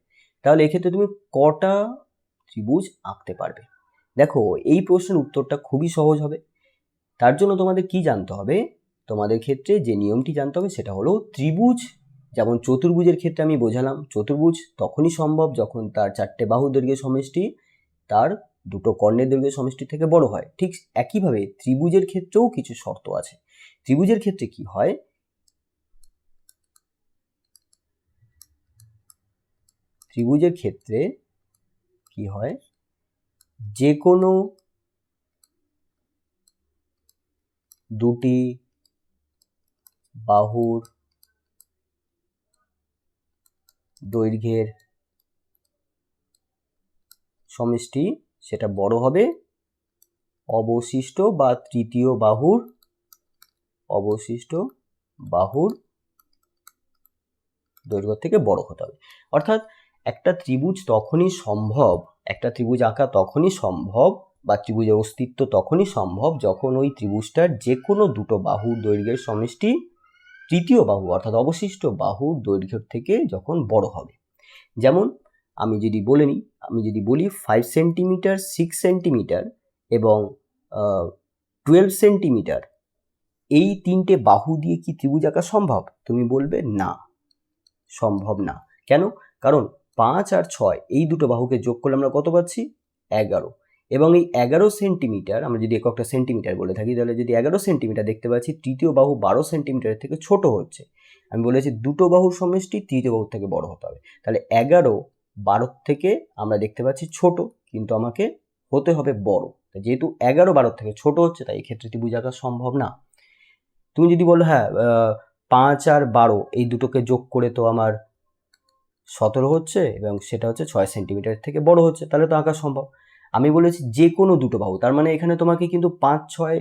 তাহলে এক্ষেত্রে তুমি কটা ত্রিভুজ আঁকতে পারবে? দেখো, এই প্রশ্নের উত্তরটা খুবই সহজ হবে। তার জন্য তোমাদের কি জানতে হবে? তোমাদের ক্ষেত্রে যে নিয়মটি জানতে হবে সেটা হলো ত্রিভুজ, যেমন চতুর্ভুজের ক্ষেত্রে আমি বোঝালাম, চতুর্ভুজ তখনই সম্ভব যখন তার 4টে বাহু দৈর্ঘ্যের সমষ্টি তার দুটো কর্ণের দৈর্ঘ্যের সমষ্টি থেকে বড় হয়। ঠিক একইভাবে ত্রিভুজের ক্ষেত্রেও কিছু শর্ত আছে। ত্রিভুজের ক্ষেত্রে কি হয়? ত্রিভুজের ক্ষেত্রে কি হয়, যে কোনো দুটি বাহুর দৈর্ঘ্যের সমষ্টি সেটা বড় হবে অবশিষ্ট বা তৃতীয় বাহুর দৈর্ঘ্য থেকে বড় হতে হবে। অর্থাৎ একটা ত্রিভুজ আঁকা তখনই সম্ভব বা ত্রিভুজের অস্তিত্ব তখনই সম্ভব যখন ওই ত্রিভুজটার যে কোনো দুটো বাহুর দৈর্ঘ্যের সমষ্টি তৃতীয় বাহু অর্থাৎ অবশিষ্ট বাহুর দৈর্ঘ্যের থেকে যখন বড় হবে। যেমন আমি যদি বলি 5 সেন্টিমিটার, 6 সেন্টিমিটার এবং 12 সেন্টিমিটার, এই 3টে বাহু দিয়ে কি ত্রিভুজ আঁকা সম্ভব? তুমি বলবে না, সম্ভব না। কেন? কারণ 5 আর 6 এই দুটো বাহুকে যোগ করলে আমরা কত পাচ্ছি? 11। এবং এই 11 সেন্টিমিটার, আমরা যদি এককটা সেন্টিমিটার বলে থাকি, তাহলে যদি 11 সেন্টিমিটার দেখতে পাচ্ছি, তৃতীয় বাহু 12 সেন্টিমিটারের থেকে ছোট হচ্ছে। আমি বলেছি দুটো বাহুর সমষ্টি তৃতীয় বাহুর থেকে বড় হতে হবে। তাহলে 11 12 থেকে আমরা দেখতে পাচ্ছি ছোট, কিন্তু আমাকে হতে হবে বড়। যেহেতু 11 12 থেকে ছোট হচ্ছে, তাই এই ক্ষেত্রে ত্রিভুজ আঁকা সম্ভব না। তুমি যদি বলো হ্যাঁ 5 আর 12 এই দুটোকে যোগ করে তো আমার 17 হচ্ছে এবং সেটা হচ্ছে 6 সেন্টিমিটার থেকে বড় হচ্ছে, তাহলে তো আঁকা সম্ভব। আমি বলেছি যে কোনো দুটো বাহু, তার মানে এখানে তোমাকে কিন্তু 5 6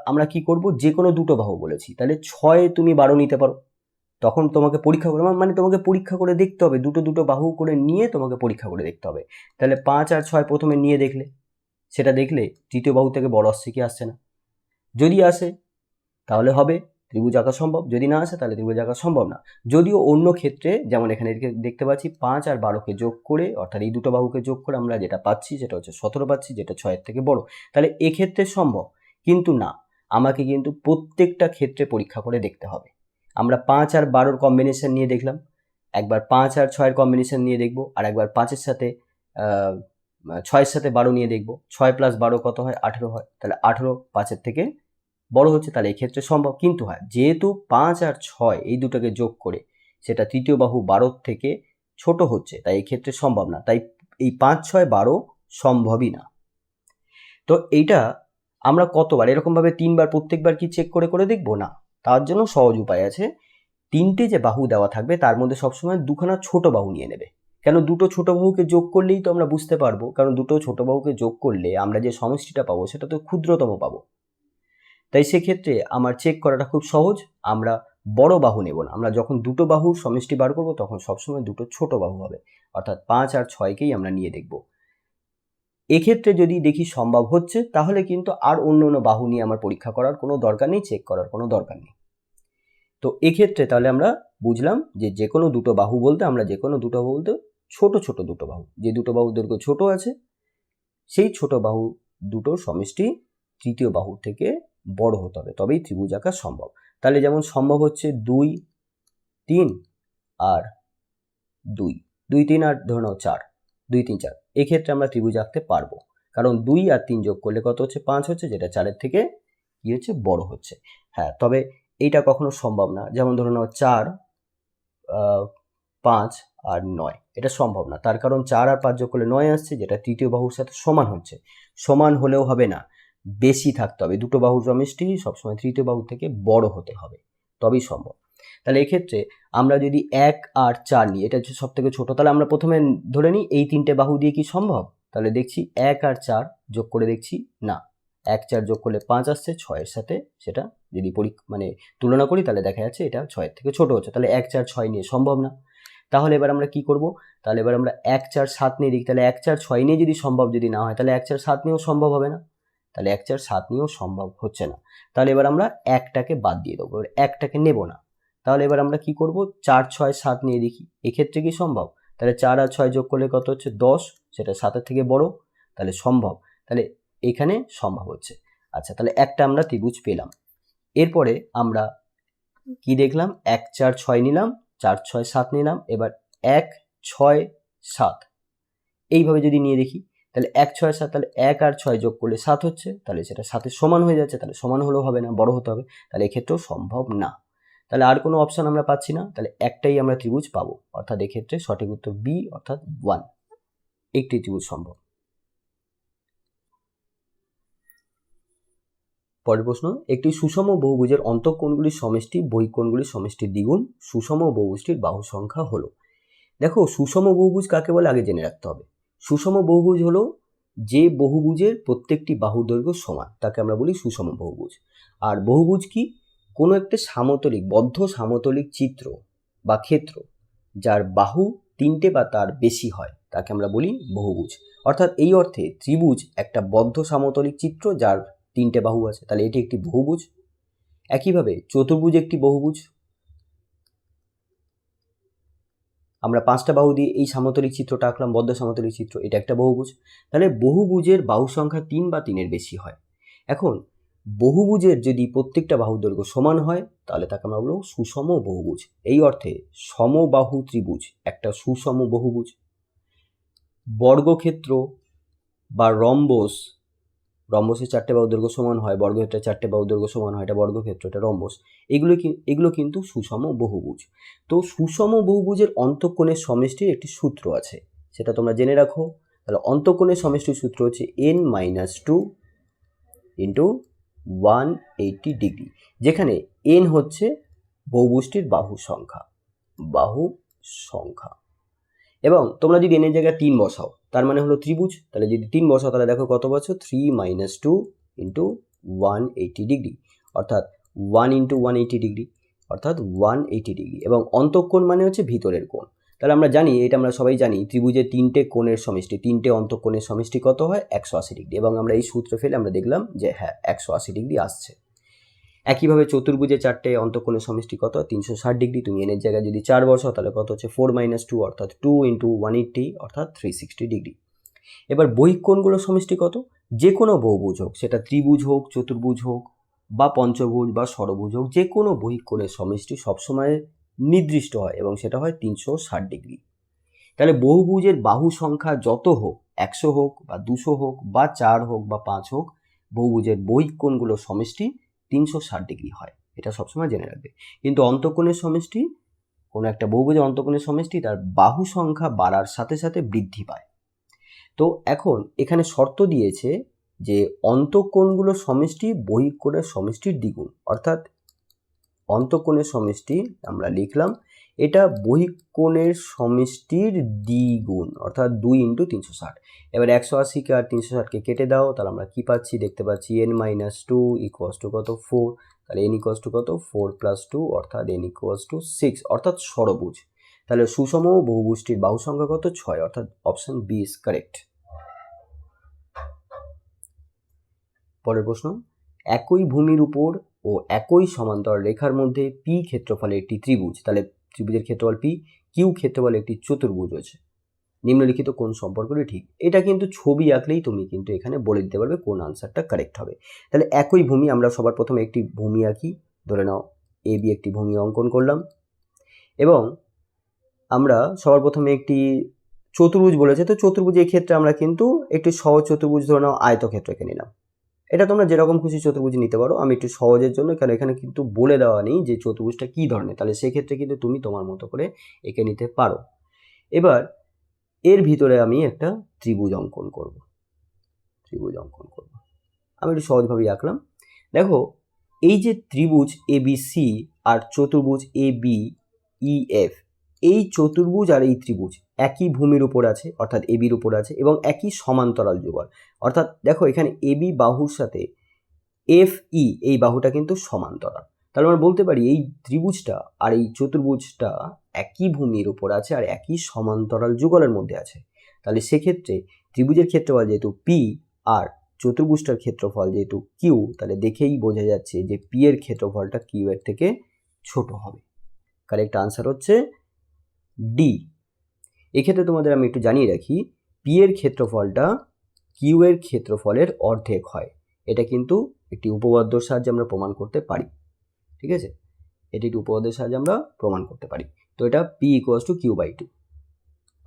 আমরা কি করব? যে কোনো দুটো বাহু বলেছি, তাহলে 6 তুমি 12 নিতে পারো। তখন তোমাকে পরীক্ষা করে, মানে তোমাকে পরীক্ষা করে দেখতে হবে, দুটো বাহু করে নিয়ে তোমাকে পরীক্ষা করে দেখতে হবে। তাহলে 5 আর 6 প্রথমে নিয়ে দেখলে, সেটা দেখলে তৃতীয় বাহু থেকে বড় আসছে কি আসছে না। যদি আসে তাহলে হবে ত্রিভুজ আঁকা সম্ভব, যদি না আসে তাহলে ত্রিভুজ আঁকা সম্ভব না। যদিও অন্য ক্ষেত্রে, যেমন এখানে দেখতে পাচ্ছি 5 আর 12কে যোগ করে, অর্থাৎ এই দুটো বাহুকে যোগ করে আমরা যেটা পাচ্ছি সেটা হচ্ছে 17 পাচ্ছি, যেটা 6-এর থেকে বড়। তাহলে এক্ষেত্রে সম্ভব, কিন্তু না, আমাকে কিন্তু প্রত্যেকটা ক্ষেত্রে পরীক্ষা করে দেখতে হবে। আমরা 5 আর 12-র কম্বিনেশন নিয়ে দেখলাম, একবার 5 আর 6-এর কম্বিনেশন নিয়ে দেখবো, আর একবার 5-এর সাথে 6-এর সাথে 12 নিয়ে দেখবো। 6 + 12 কত হয়? 18 হয়। তাহলে 18 5-এর থেকে বড় হচ্ছে, তাহলে এই ক্ষেত্রে সম্ভব। কিন্তু হয় যেহেতু 5 আর 6 এই দুটোকে যোগ করে সেটা তৃতীয় বাহু 12 থেকে ছোট হচ্ছে, তাই এই ক্ষেত্রে সম্ভব না। তাই এই 5 6 12 সম্ভবই না। তো এইটা আমরা কতবার এরকমভাবে 3বার প্রত্যেকবার কি চেক করে করে দেখবো? না, তার জন্য সহজ উপায় আছে। 3টে যে বাহু দেওয়া থাকবে তার মধ্যে সবসময় দুখানা ছোট বাহু নিয়ে নেবে। কেন? দুটো ছোট বাহুকে যোগ করলেই তো আমরা বুঝতে পারবো, কারণ দুটো ছোট বাহুকে যোগ করলে আমরা যে সমষ্টিটা পাবো সেটা তো ক্ষুদ্রতম পাবো। তাই সেক্ষেত্রে আমার চেক করাটা খুব সহজ। আমরা বড় বাহু নেব না, আমরা যখন দুটো বাহুর সমষ্টি বার করব তখন সবসময় দুটো ছোট বাহু হবে, অর্থাৎ 5 আর 6কেই আমরা নিয়ে দেখব। এক্ষেত্রে যদি দেখি সম্ভব হচ্ছে তাহলে কিন্তু আর অন্য অন্য বাহু নিয়ে আমার পরীক্ষা করার কোনো দরকার নেই, চেক করার কোনো দরকার নেই। তো এক্ষেত্রে তাহলে আমরা বুঝলাম যে কোনো দুটো বাহু বলতে আমরা যে কোনো দুটো বাহু বলতে ছোট ছোট দুটো বাহু, যে দুটো বাহু দৈর্ঘ্য ছোট আছে সেই ছোট বাহু দুটোর সমষ্টি তৃতীয় বাহুর থেকে বড় হতে হবে, তবেই ত্রিভুজ আঁকা সম্ভব। তাহলে যেমন সম্ভব হচ্ছে 2, 3 আর 2, 2, 3 আর ধরে নাও 4, 2, 3, 4। এক্ষেত্রে আমরা ত্রিভুজ আঁকতে পারবো, কারণ 2 আর 3 যোগ করলে কত হচ্ছে? 5 হচ্ছে, যেটা 4-এর থেকে কি হচ্ছে? বড় হচ্ছে। হ্যাঁ, তবে এইটা কখনো সম্ভব না। যেমন ধরে নাও 4, 5 আর 9, এটা সম্ভব না। তার কারণ 4 আর 5 যোগ করলে 9 আসছে, যেটা তৃতীয় বাহুর সাথে সমান হচ্ছে। সমান হলেও হবে না, বেশি থাকতে হবে। দুটো বাহুর সমষ্টি সবসময় তৃতীয় বাহুর থেকে বড় হতে হবে, তবেই সম্ভব। তাহলে এক্ষেত্রে আমরা যদি 1 আর 4 নিই, এটা হচ্ছে সব থেকে ছোট, তাহলে আমরা প্রথমে ধরে নিই এই তিনটে বাহু দিয়ে কি সম্ভব? তাহলে দেখছি 1 আর 4 যোগ করে দেখছি না, 1, 4 যোগ করলে 5 আসছে, 6-এর সাথে সেটা যদি তুলনা করি তাহলে দেখা যাচ্ছে এটা 6-এর থেকে ছোট হচ্ছে। তাহলে 1, 4, 6 নিয়ে সম্ভব না। তাহলে এবার আমরা কি করব? তাহলে এবার আমরা 1, 4, 7 নিয়ে দেখি। তাহলে 1, 4, 6 নিয়ে যদি সম্ভব যদি না হয়, তাহলে 1, 4, 7 নিয়েও সম্ভব হবে না। তাহলে 1, 4, 7 নিয়েও সম্ভব হচ্ছে না। তাহলে এবার আমরা 1টাকে বাদ দিয়ে দেবো, 1টাকে নেব না। তাহলে এবার আমরা কি করব? 4, 6, 7 নিয়ে দেখি, এক্ষেত্রে কি সম্ভব? তাহলে 4 আর 6 যোগ করলে কত হচ্ছে? 10, সেটা 7-এর থেকে বড়, তাহলে সম্ভব। তাহলে এখানে সম্ভব হচ্ছে। আচ্ছা, তাহলে একটা আমরা ত্রিভুজ পেলাম। এরপরে আমরা কি দেখলাম? 1, 4, 6 নিলাম, 4, 6, 7 নিলাম। এবার 1, 6, 7 এইভাবে যদি নিয়ে দেখি, তাহলে 1, 6, 7, তাহলে 1 আর 6 যোগ করলে 7 হচ্ছে, তাহলে সেটা 7-এর সমান হয়ে যাচ্ছে। তাহলে সমান হলেও হবে না, বড় হতে হবে। তাহলে এক্ষেত্রেও সম্ভব না। তাহলে আর কোনো অপশন আমরা পাচ্ছি না, তাহলে একটাই আমরা ত্রিভুজ পাবো, অর্থাৎ এক্ষেত্রে সঠিক উত্তর বি, অর্থাৎ 1, একটি ত্রিভুজ সম্ভব। পরের প্রশ্ন, একটি সুষম বহুভুজের অন্তঃকোণগুলির সমষ্টি বহিঃকোণগুলির সমষ্টির দ্বিগুণ, সুষম বহুভুজটির বাহু সংখ্যা হলো। দেখো, সুষম বহুভুজ কাকে বলে আগে জেনে রাখতে হবে। সুষম বহুভুজ হলো যে বহুভুজের প্রত্যেকটি বাহুর দৈর্ঘ্য সমান, তাকে আমরা বলি সুষম বহুভুজ। আর বহুভুজ কি? কোনো একটা সামতলিক, বদ্ধ সামতলিক চিত্র বা ক্ষেত্র যার বাহু 3টে বা তার বেশি হয়, তাকে আমরা বলি বহুভুজ। অর্থাৎ এই অর্থে ত্রিভুজ একটা বদ্ধ সামতলিক চিত্র যার 3টে বাহু আছে, তাহলে এটি একটি বহুভুজ। একইভাবে চতুর্ভুজ একটি বহুভুজ। আমরা 5টা বাহু দিয়ে এই সামতলিক চিত্রটা আঁকলাম, বদ্ধ সামতলিক চিত্র, এটা একটা বহুভুজ। তাহলে বহুভুজের বাহু সংখ্যা 3 বা 3-এর বেশি হয়। এখন বহুভুজের যদি প্রত্যেকটা বাহুর দৈর্ঘ্য সমান হয়, তাহলে তাকে আমরা বলবো সুষম বহুভুজ। এই অর্থে সমবাহু ত্রিভুজ একটা সুষম বহুভুজ। বর্গক্ষেত্র বা রম্বস, রম্বসের 4টে বাহুর দৈর্ঘ্য সমান হয়, বর্গক্ষেত্রের 4টে বাহুর দৈর্ঘ্য সমান হয়, এটা বর্গক্ষেত্র, এটা রম্বস। এগুলো কিন্তু সুষম বহুভুজ। তো সুষম বহুভুজের অন্তঃকোণের সমষ্টির একটি সূত্র আছে, সেটা তোমরা জেনে রাখো। তাহলে অন্তঃকোণের সমষ্টির সূত্র হচ্ছে n-2 ইন্টু 180 ডিগ্রি, যেখানে n হচ্ছে বহুভুজটির বাহু সংখ্যা। এবং তোমরা যদি n এর জায়গায় 3 বসাও, তার মানে হলো ত্রিভুজ। তাহলে যদি 3 বসাও, তাহলে দেখো কত বছর? 3 - 2 ইন্টু 180 ডিগ্রি, অর্থাৎ 1 ইন্টু 180 ডিগ্রি, অর্থাৎ 180 ডিগ্রি। এবং অন্তঃকোণ মানে হচ্ছে ভিতরের কোণ। তাহলে আমরা জানি, এটা আমরা সবাই জানি, ত্রিভুজের 3টে কোণের সমষ্টি, 3টে অন্তঃকোণের সমষ্টি কত হয়? 180 ডিগ্রি। এবং আমরা এই সূত্র ফেলে আমরা দেখলাম যে হ্যাঁ, 180 ডিগ্রি আসছে। একইভাবে চতুর্ভুজে 4টে অন্তঃকোণের সমষ্টি কত? 360 ডিগ্রি। তুমি n এর জায়গায় যদি 4 বসাও, তাহলে কত হচ্ছে? 4 - 2, অর্থাৎ 2 ইন্টু 180, অর্থাৎ 360 ডিগ্রি। এবার বহিঃকোণগুলোর সমষ্টি কত? যে কোনো বহুভুজ হোক, সেটা ত্রিভুজ হোক, চতুর্ভুজ হোক, বা পঞ্চভুজ বা ষড়ভুজ হোক, যে কোনো বহিঃকোণের সমষ্টি সবসময় নির্দিষ্ট হয় এবং সেটা হয় 360 ডিগ্রি। তাহলে বহুভুজের বাহু সংখ্যা যত হোক, 100 হোক বা 200 হোক বা 4 হোক বা 5 হোক, বহুভুজের বহিঃকোণগুলোর সমষ্টি 360 ডিগ্রি হয়, এটা সবসময় জেনে রাখবে। কিন্তু অন্তঃকোণের সমষ্টি, কোনো একটা বহুভুজের অন্তঃকোণের সমষ্টি তার বাহু সংখ্যা বাড়ার সাথে সাথে বৃদ্ধি পায়। তো এখন এখানে শর্ত দিয়েছে যে অন্তঃকোণগুলোর সমষ্টি বহিঃকোণের সমষ্টির দ্বিগুণ, অর্থাৎ অন্তঃকোণের সমষ্টি আমরা লিখলাম, এটা বহিঃকোণের সমষ্টির দ্বিগুণ, অর্থাৎ 2 ইন্টু 360। এবার 180কে আর 360কে কেটে দাও, তাহলে আমরা কি পাচ্ছি? দেখতে পাচ্ছি n-2 ইকুয়ালস টু কত? 4। তাহলে n ইকুয়ালস টু কত? 4 + 2, অর্থাৎ n ইকুয়ালস টু 6, অর্থাৎ ষড়ভুজ। তাহলে সুষম বহুভুজটির বাহু সংখ্যা কত? 6, অর্থাৎ অপশন বি ইজ কারেক্ট। পরের প্রশ্ন, একই ভূমির উপর ও একই সমান্তরাল রেখার মধ্যে পি ক্ষেত্রফলে একটি ত্রিভুজ, তাহলে ত্রিভুজের ক্ষেত্রফল পি, কিউ ক্ষেত্রফলে একটি চতুর্ভুজ আছে, নিম্নলিখিত কোন সম্পর্কটি ঠিক? এটা কিন্তু ছবি আঁকলেই তুমি কিন্তু এখানে বলে দিতে পারবে কোন আনসারটা কারেক্ট হবে। তাহলে একই ভূমি, আমরা সবার প্রথমে একটি ভূমি আঁকি, ধরে নাও এ বি একটি ভূমি অঙ্কন করলাম, এবং আমরা সবার প্রথমে একটি চতুর্ভুজ বলেছে, তো চতুর্ভুজের ক্ষেত্রে আমরা কিন্তু একটি সহজ চতুর্ভুজ ধরে নাও আয়তক্ষেত্রকে নিলাম। এটা তোমরা যেরকম খুশি চতুর্ভুজ নিতে পারো, আমি একটু সহজের জন্য, কারণ এখানে কিন্তু বলে দেওয়া নেই যে চতুর্ভুজটা কী ধরনের, তাহলে সেক্ষেত্রে কিন্তু তুমি তোমার মতো করে এঁকে নিতে পারো। এবার এর ভিতরে আমি একটা ত্রিভুজ অঙ্কন করব। আমি একটু সহজভাবেই আঁকলাম। দেখো এই যে ত্রিভুজ ABC আর চতুর্ভুজ ABEF, এই চতুর্ভুজ আর এই ত্রিভুজ একই ভূমির উপর আছে, অর্থাৎ এবির উপর আছে, এবং একই সমান্তরাল যুগল, অর্থাৎ দেখো এখানে এবি বাহুর সাথে FE এই বাহুটা কিন্তু সমান্তরাল। তাহলে আমরা বলতে পারি এই ত্রিভুজটা আর এই চতুর্ভুজটা একই ভূমির উপর আছে আর একই সমান্তরাল যুগলের মধ্যে আছে। তাহলে সেক্ষেত্রে ত্রিভুজের ক্ষেত্রফল যেহেতু পি আর চতুর্ভুজটার ক্ষেত্রফল যেহেতু কিউ, তাহলে দেখেই বোঝা যাচ্ছে যে পি এর ক্ষেত্রফলটা কিউ এর থেকে ছোট হবে। কারেক্ট আনসার হচ্ছে ডি। এক্ষেত্রে তোমাদের আমি একটু জানিয়ে রাখি, পি এর ক্ষেত্রফলটা কিউ এর ক্ষেত্রফলের অর্ধেক হয়। এটা কিন্তু একটি উপপাদ্যর সাহায্যে আমরা প্রমাণ করতে পারি, ঠিক আছে? এটি একটি উপপাদ্যের সাহায্যে আমরা প্রমাণ করতে পারি। তো এটা P equals to Q by 2,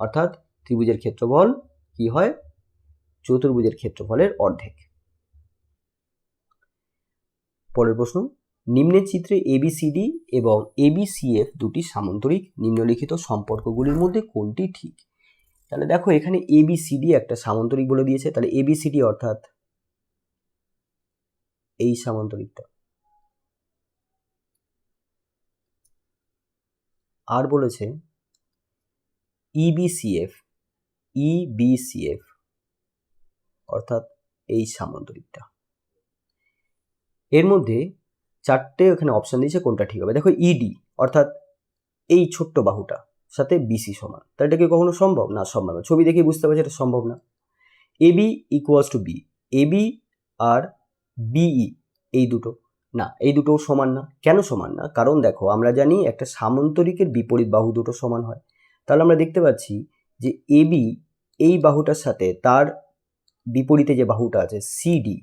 অর্থাৎ ত্রিভুজের ক্ষেত্রফল কি হয়? চতুর্ভুজের ক্ষেত্রফলের অর্ধেক। পরের প্রশ্ন, নিম্নের চিত্রে ABCD এবং ABCF দুটি সামান্তরিক, নিম্নলিখিত সম্পর্কগুলির মধ্যে কোনটি ঠিক? তাহলে দেখো এখানে ABCD একটা সামান্তরিক বলে দিয়েছে, তাহলে ABCD অর্থাৎ এই সামান্তরিকটা, আর বলেছে EBCF অর্থাৎ এই সামান্তরিকটা। এর মধ্যে চারটে এখানে অপশন দিয়েছে, কোনটা ঠিক হবে? দেখো ইডি অর্থাৎ এই ছোট্ট বাহুটা সাথে বিসি সমান, তাহলে এটা কি কখনো সম্ভব? না, সম্ভব না। ছবি দেখে বুঝতে পারছি এটা সম্ভব না। AB equals to B, AB আর বিই এই দুটো, না এই দুটো সমান না। কেন সমান না? কারণ দেখো আমরা জানি একটা সামান্তরিকের বিপরীত বাহু দুটো সমান হয়। তাহলে আমরা দেখতে পাচ্ছি যে এবি এই বাহুটার সাথে তার বিপরীতে যে বাহুটা আছে সিডি,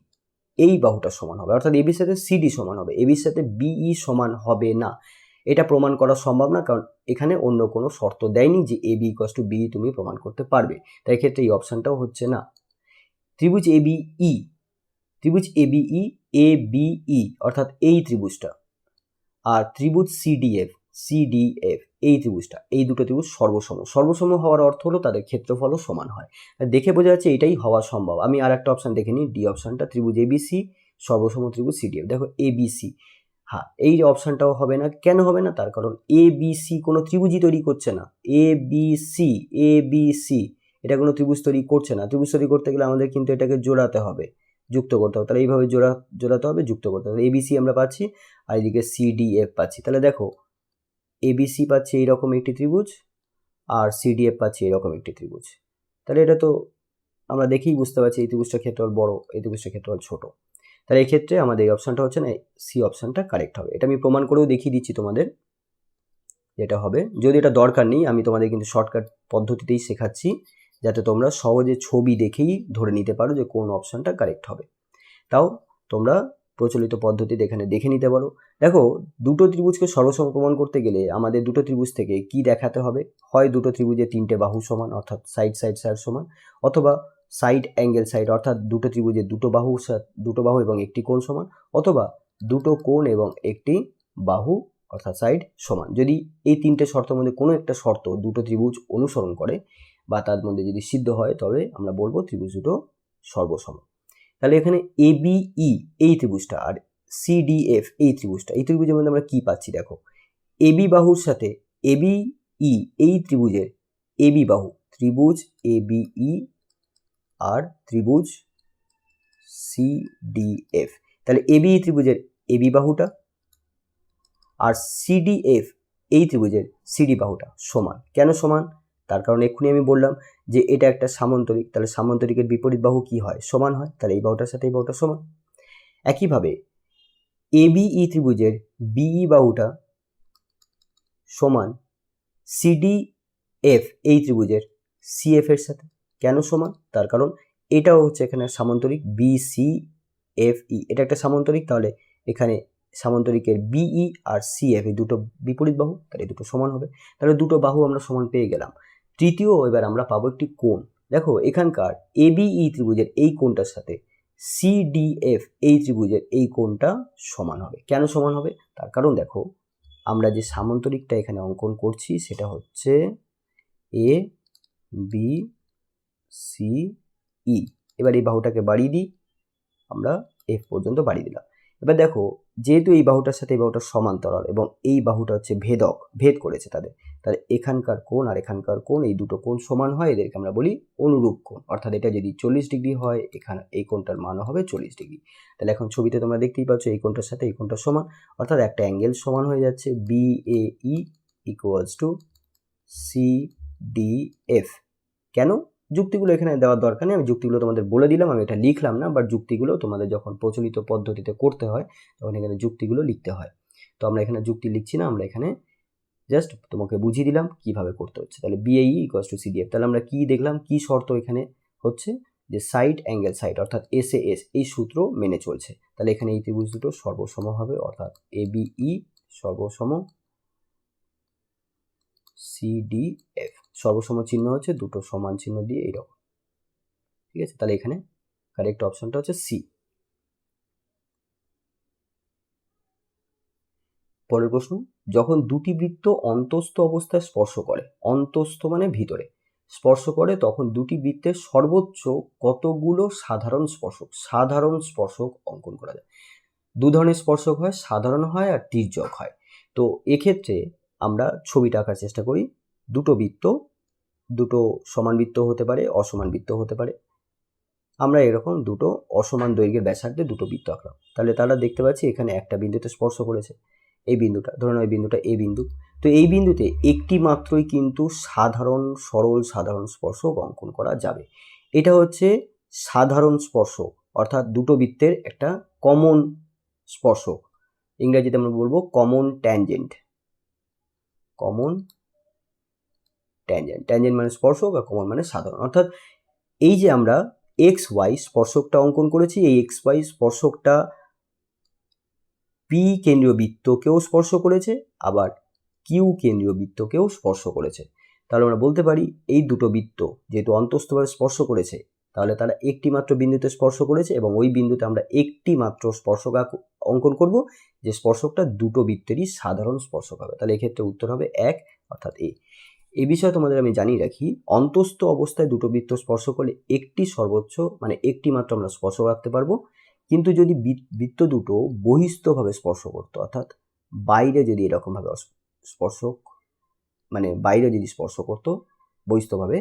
এই বাহুটা সমান হবে, অর্থাৎ এবির সাথে সিডি সমান হবে, এবির সাথে বিই সমান হবে না। এটা প্রমাণ করা সম্ভব না, কারণ এখানে অন্য কোনো শর্ত দেয়নি যে এবি ইকুয়ালস টু বি তুমি প্রমাণ করতে পারবে, তাই ক্ষেত্রে এই অপশানটাও হচ্ছে না। ত্রিভুজ ABE অর্থাৎ এই ত্রিভুজটা, আর ত্রিভুজ CDF এই ত্রিভুজটা, এই দুটো ত্রিভুজ সর্বসম হওয়ার অর্থ হলো তাদের ক্ষেত্রফলও সমান হয়। দেখে বোঝা যাচ্ছে এটাই হওয়া সম্ভব। আমি আর একটা অপশান দেখে নিই, ডি অপশানটা, ত্রিভুজ ABC সর্বসম ত্রিভুজ CDF। দেখো ABC, হ্যাঁ এই অপশানটাও হবে না। কেন হবে না? তার কারণ ABC কোনো ত্রিভুজই তৈরি করছে না। ABC এটা কোনো ত্রিভুজ তৈরি করছে না। ত্রিভুজ তৈরি করতে গেলে আমাদের কিন্তু এটাকে জোড়াতে হবে, যুক্ত করতে হবে। তাহলে এইভাবে জোড়াতে হবে, যুক্ত করতে হবে। ABC আমরা পাচ্ছি, আর এদিকে CDF পাচ্ছি। তাহলে দেখো ABC পাচ্ছি এইরকম একটি ত্রিভুজ, আর CDF পাচ্ছি এরকম একটি ত্রিভুজ। তাহলে এটা তো আমরা দেখেই বুঝতে পারছি এই ত্রিভুজটার ক্ষেত্রফল বড়, এই ত্রিভুজটার ক্ষেত্রফল ছোট। তাহলে এই ক্ষেত্রে আমাদের এই অপশানটা হচ্ছে না, সি অপশানটা কারেক্ট হবে। এটা আমি প্রমাণ করেও দেখিয়ে দিচ্ছি তোমাদের যেটা হবে, যদি এটা দরকার নেই, আমি তোমাদের কিন্তু শর্টকাট পদ্ধতিতেই শেখাচ্ছি, যাতে তোমরা সহজে ছবি দেখেই ধরে নিতে পারো যে কোন অপশানটা কারেক্ট হবে। তাও তোমরা প্রচলিত পদ্ধতিতে এখানে দেখে নিতে পারো। দেখো দুটো ত্রিভুজকে সর্বসম প্রমাণ করতে গেলে আমাদের দুটো ত্রিভুজ থেকে কি দেখাতে হবে? হয় দুটো ত্রিভুজের তিনটে বাহু সমান, অর্থাৎ সাইড সমান, অথবা সাইড অ্যাঙ্গেল সাইড, অর্থাৎ দুটো ত্রিভুজের দুটো বাহু এবং একটি কোণ সমান, অথবা দুটো কোণ এবং একটি বাহু অর্থাৎ সাইড সমান। যদি এই তিনটে শর্তের মধ্যে কোনো একটা শর্ত দুটো ত্রিভুজ অনুসরণ করে বা তার মধ্যে যদি সিদ্ধ হয়, তবে আমরা বলবো ত্রিভুজ দুটো সর্বসম। তাহলে এখানে ABE এই ত্রিভুজটা আর CDF এই ত্রিভুজটা, এই ত্রিভুজের মধ্যে আমরা কি পাচ্ছি? দেখো AB বাহুর সাথে ABE এই ত্রিভুজের AB বাহু, ত্রিভুজ ABE আর ত্রিভুজ CDF। তাহলে ABE ত্রিভুজের AB বাহুটা আর CDF এই ত্রিভুজের CD বাহুটা সমান। কেন সমান? তার কারণ এক্ষুনি আমি বললাম যে এটা একটা সামান্তরিক, তাহলে সামান্তরিকের বিপরীত বাহু কি হয়? সমান হয়। তাহলে এই বাহুটার সাথে এই বাহুটা সমান। একইভাবে ABE ত্রিভুজের BE বাহুটা সমান CDF এই ত্রিভুজের CF এর সাথে। কেন সমান? তার কারণ এটাও হচ্ছে এখানে সামান্তরিক BCFE, এটা একটা সামান্তরিক, তাহলে এখানে সামান্তরিকের BE আর CF এই দুটো বিপরীত বাহু, তাহলে দুটো সমান হবে। তাহলে দুটো বাহু আমরা সমান পেয়ে গেলাম। তৃতীয় এবার আমরা পাবো একটি কোণ। দেখো এখানকার ABE ত্রিভুজের এই কোণটার সাথে CDF এই ত্রিভুজের এই কোণটা সমান হবে। কেন সমান হবে? তার কারণ দেখো আমরা যে সামান্তরিকটা এখানে অঙ্কন করছি সেটা হচ্ছে ABCE। এবার এই বাহুটাকে বাড়িয়ে দিই, আমরা F পর্যন্ত বাড়িয়ে দিলাম। এবার দেখো যেহেতু এই বাহুটার সাথে এই বাহুটার সমান্তরাল এবং এই বাহুটা হচ্ছে ভেদ করেছে তাহলে এখানকার কোণ আর এখানকার কোণ, এই দুটো কোণ সমান হয়, এদেরকে আমরা বলি অনুরূপ কোণ। অর্থাৎ এটা যদি 40 ডিগ্রি হয়, এখানে এই কোণটার মানও হবে 40 ডিগ্রি। তাহলে এখন ছবিতে তোমরা দেখতেই পাচ্ছ এই কোণটার সাথে এই কোণটা সমান, অর্থাৎ একটা অ্যাঙ্গেল সমান হয়ে যাচ্ছে BAE ইকুয়ালস টু CDF। কেন? যুক্তিগুলো এখানে দেওয়ার দরকার নেই, আমি যুক্তিগুলো তোমাদের বলে দিলাম, আমি এটা লিখলাম না, বাট যুক্তিগুলো তোমাদের যখন প্রচলিত পদ্ধতিতে করতে হয় তখন এখানে যুক্তিগুলো লিখতে হয়। তো আমরা এখানে যুক্তি লিখছি না, আমরা এখানে জাস্ট তোমাকে বুঝিয়ে দিলাম কিভাবে করতে হচ্ছে। তাহলে BAE ইকুয়ালস টু CDF। তাহলে আমরা কি দেখলাম, কি শর্ত এখানে হচ্ছে যে সাইড অ্যাঙ্গেল সাইড অর্থাৎ SAS এই সূত্র মেনে চলছে। তাহলে এখানে এই ত্রিভুজ দুটো সর্বসম হবে, অর্থাৎ ABE সর্বসম CDF। সর্বসম চিহ্ন হচ্ছে দুটো সমান চিহ্ন দিয়ে এইরকম, ঠিক আছে? তাহলে এখানে কারেক্ট অপশনটা হচ্ছে C। পরের প্রশ্ন, যখন দুটি বৃত্ত অন্তস্থ অবস্থায় স্পর্শ করে, অন্তস্থ মানে ভিতরে স্পর্শ করে, তখন দুটি বৃত্তের সর্বোচ্চ কতগুলো সাধারণ স্পর্শক অঙ্কন করা যায়? দু ধরনের স্পর্শক হয়, সাধারণ হয় আর তির্যক হয়। তো এক্ষেত্রে আমরা ছবিটা আঁকার চেষ্টা করি। দুটো সমান বৃত্ত হতে পারে, অসমান বৃত্ত হতে পারে। আমরা এরকম দুটো অসমান দৈর্ঘ্যের ব্যাসার্ধে দুটো বৃত্ত আঁকলাম। তাহলে তারা দেখতে পাচ্ছি এখানে একটা বিন্দুতে স্পর্শ করেছে, এই বিন্দুটা ধরুন এই বিন্দুটা A বিন্দু। তো এই বিন্দুতে একটি মাত্রই কিন্তু সরল সাধারণ স্পর্শক অঙ্কন করা যাবে। এটা হচ্ছে সাধারণ স্পর্শক, অর্থাৎ দুটো বৃত্তের একটা কমন স্পর্শক। ইংরেজিতে আমরা বলবো কমন ট্যানজেন্ট। ট্যানজেন্ট মানে স্পর্শক আর কমন মানে সাধারণ। অর্থাৎ এই যে আমরা XY স্পর্শকটা অঙ্কন করেছি, এই XY স্পর্শকটা P কেন্দ্রীয় বৃত্তকেও স্পর্শ করেছে, আবার Q কেন্দ্রীয় বৃত্তকেও স্পর্শ করেছে। তাহলে আমরা বলতে পারি এই দুটো বৃত্ত যেহেতু অন্তস্থভাবে স্পর্শ করেছে, তাহলে তারা একটি মাত্র বিন্দুতে স্পর্শ করেছে এবং ওই বিন্দুতে আমরা একটি মাত্র স্পর্শক অঙ্কন করব, যে স্পর্শকটা দুটো বৃত্তেরই সাধারণ স্পর্শক হবে। তাহলে এক্ষেত্রে উত্তর হবে 1, অর্থাৎ A। এই বিষয়ে তোমাদের আমি জানিয়ে রাখি, অন্তস্থ অবস্থায় দুটো বৃত্ত স্পর্শ করলে একটি মাত্র আমরা স্পর্শক আঁকতে পারবো। কিন্তু যদি বৃত্ত দুটো বহিস্থভাবে স্পর্শ করতো, অর্থাৎ বাইরে যদি এরকমভাবে বাইরে যদি স্পর্শ করতো বহিস্থভাবে,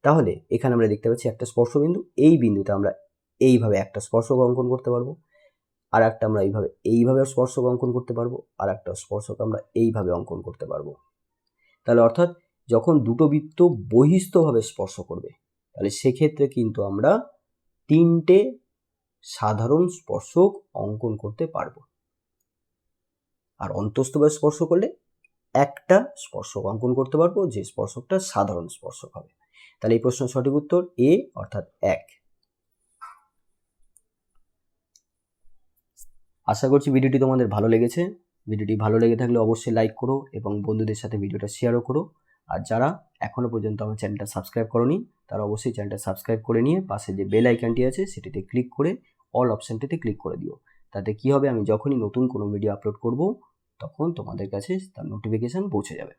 তাহলে এখানে আমরা দেখতে পাচ্ছি একটা স্পর্শবিন্দু, এই বিন্দুতে আমরা এইভাবে একটা স্পর্শক অঙ্কন করতে পারবো, আর একটা আমরা এইভাবে স্পর্শক অঙ্কন করতে পারবো, আর একটা স্পর্শক আমরা এইভাবে অঙ্কন করতে পারবো। তাহলে অর্থাৎ যখন দুটো বৃত্ত বহিস্থভাবে স্পর্শ করবে, তাহলে সেক্ষেত্রে কিন্তু আমরা তিনটে সাধারণ স্পর্শক অঙ্কন করতে পারবো, আর অন্তস্থভাবে স্পর্শ করলে একটা স্পর্শক অঙ্কন করতে পারবো, যে স্পর্শকটা সাধারণ স্পর্শক হবে। তাহলে এই প্রশ্নের সঠিক উত্তর A, অর্থাৎ 1। আশা করছি ভিডিওটি তোমাদের ভালো লেগেছে। ভিডিওটি ভালো লেগে থাকলে অবশ্যই লাইক করো এবং বন্ধুদের সাথে ভিডিওটা শেয়ারও করো। আর যারা এখনো পর্যন্ত আমার চ্যানেলটা সাবস্ক্রাইব করোনি, তারা অবশ্যই চ্যানেলটা সাবস্ক্রাইব করে নিয়ে পাশে যে বেল আইকনটি আছে সেটিতে ক্লিক করে অল অপশনটিতে ক্লিক করে দিও। তাতে কি হবে, আমি যখনই নতুন কোনো ভিডিও আপলোড করব তখন তোমাদের কাছে তার নোটিফিকেশন পৌঁছে যাবে।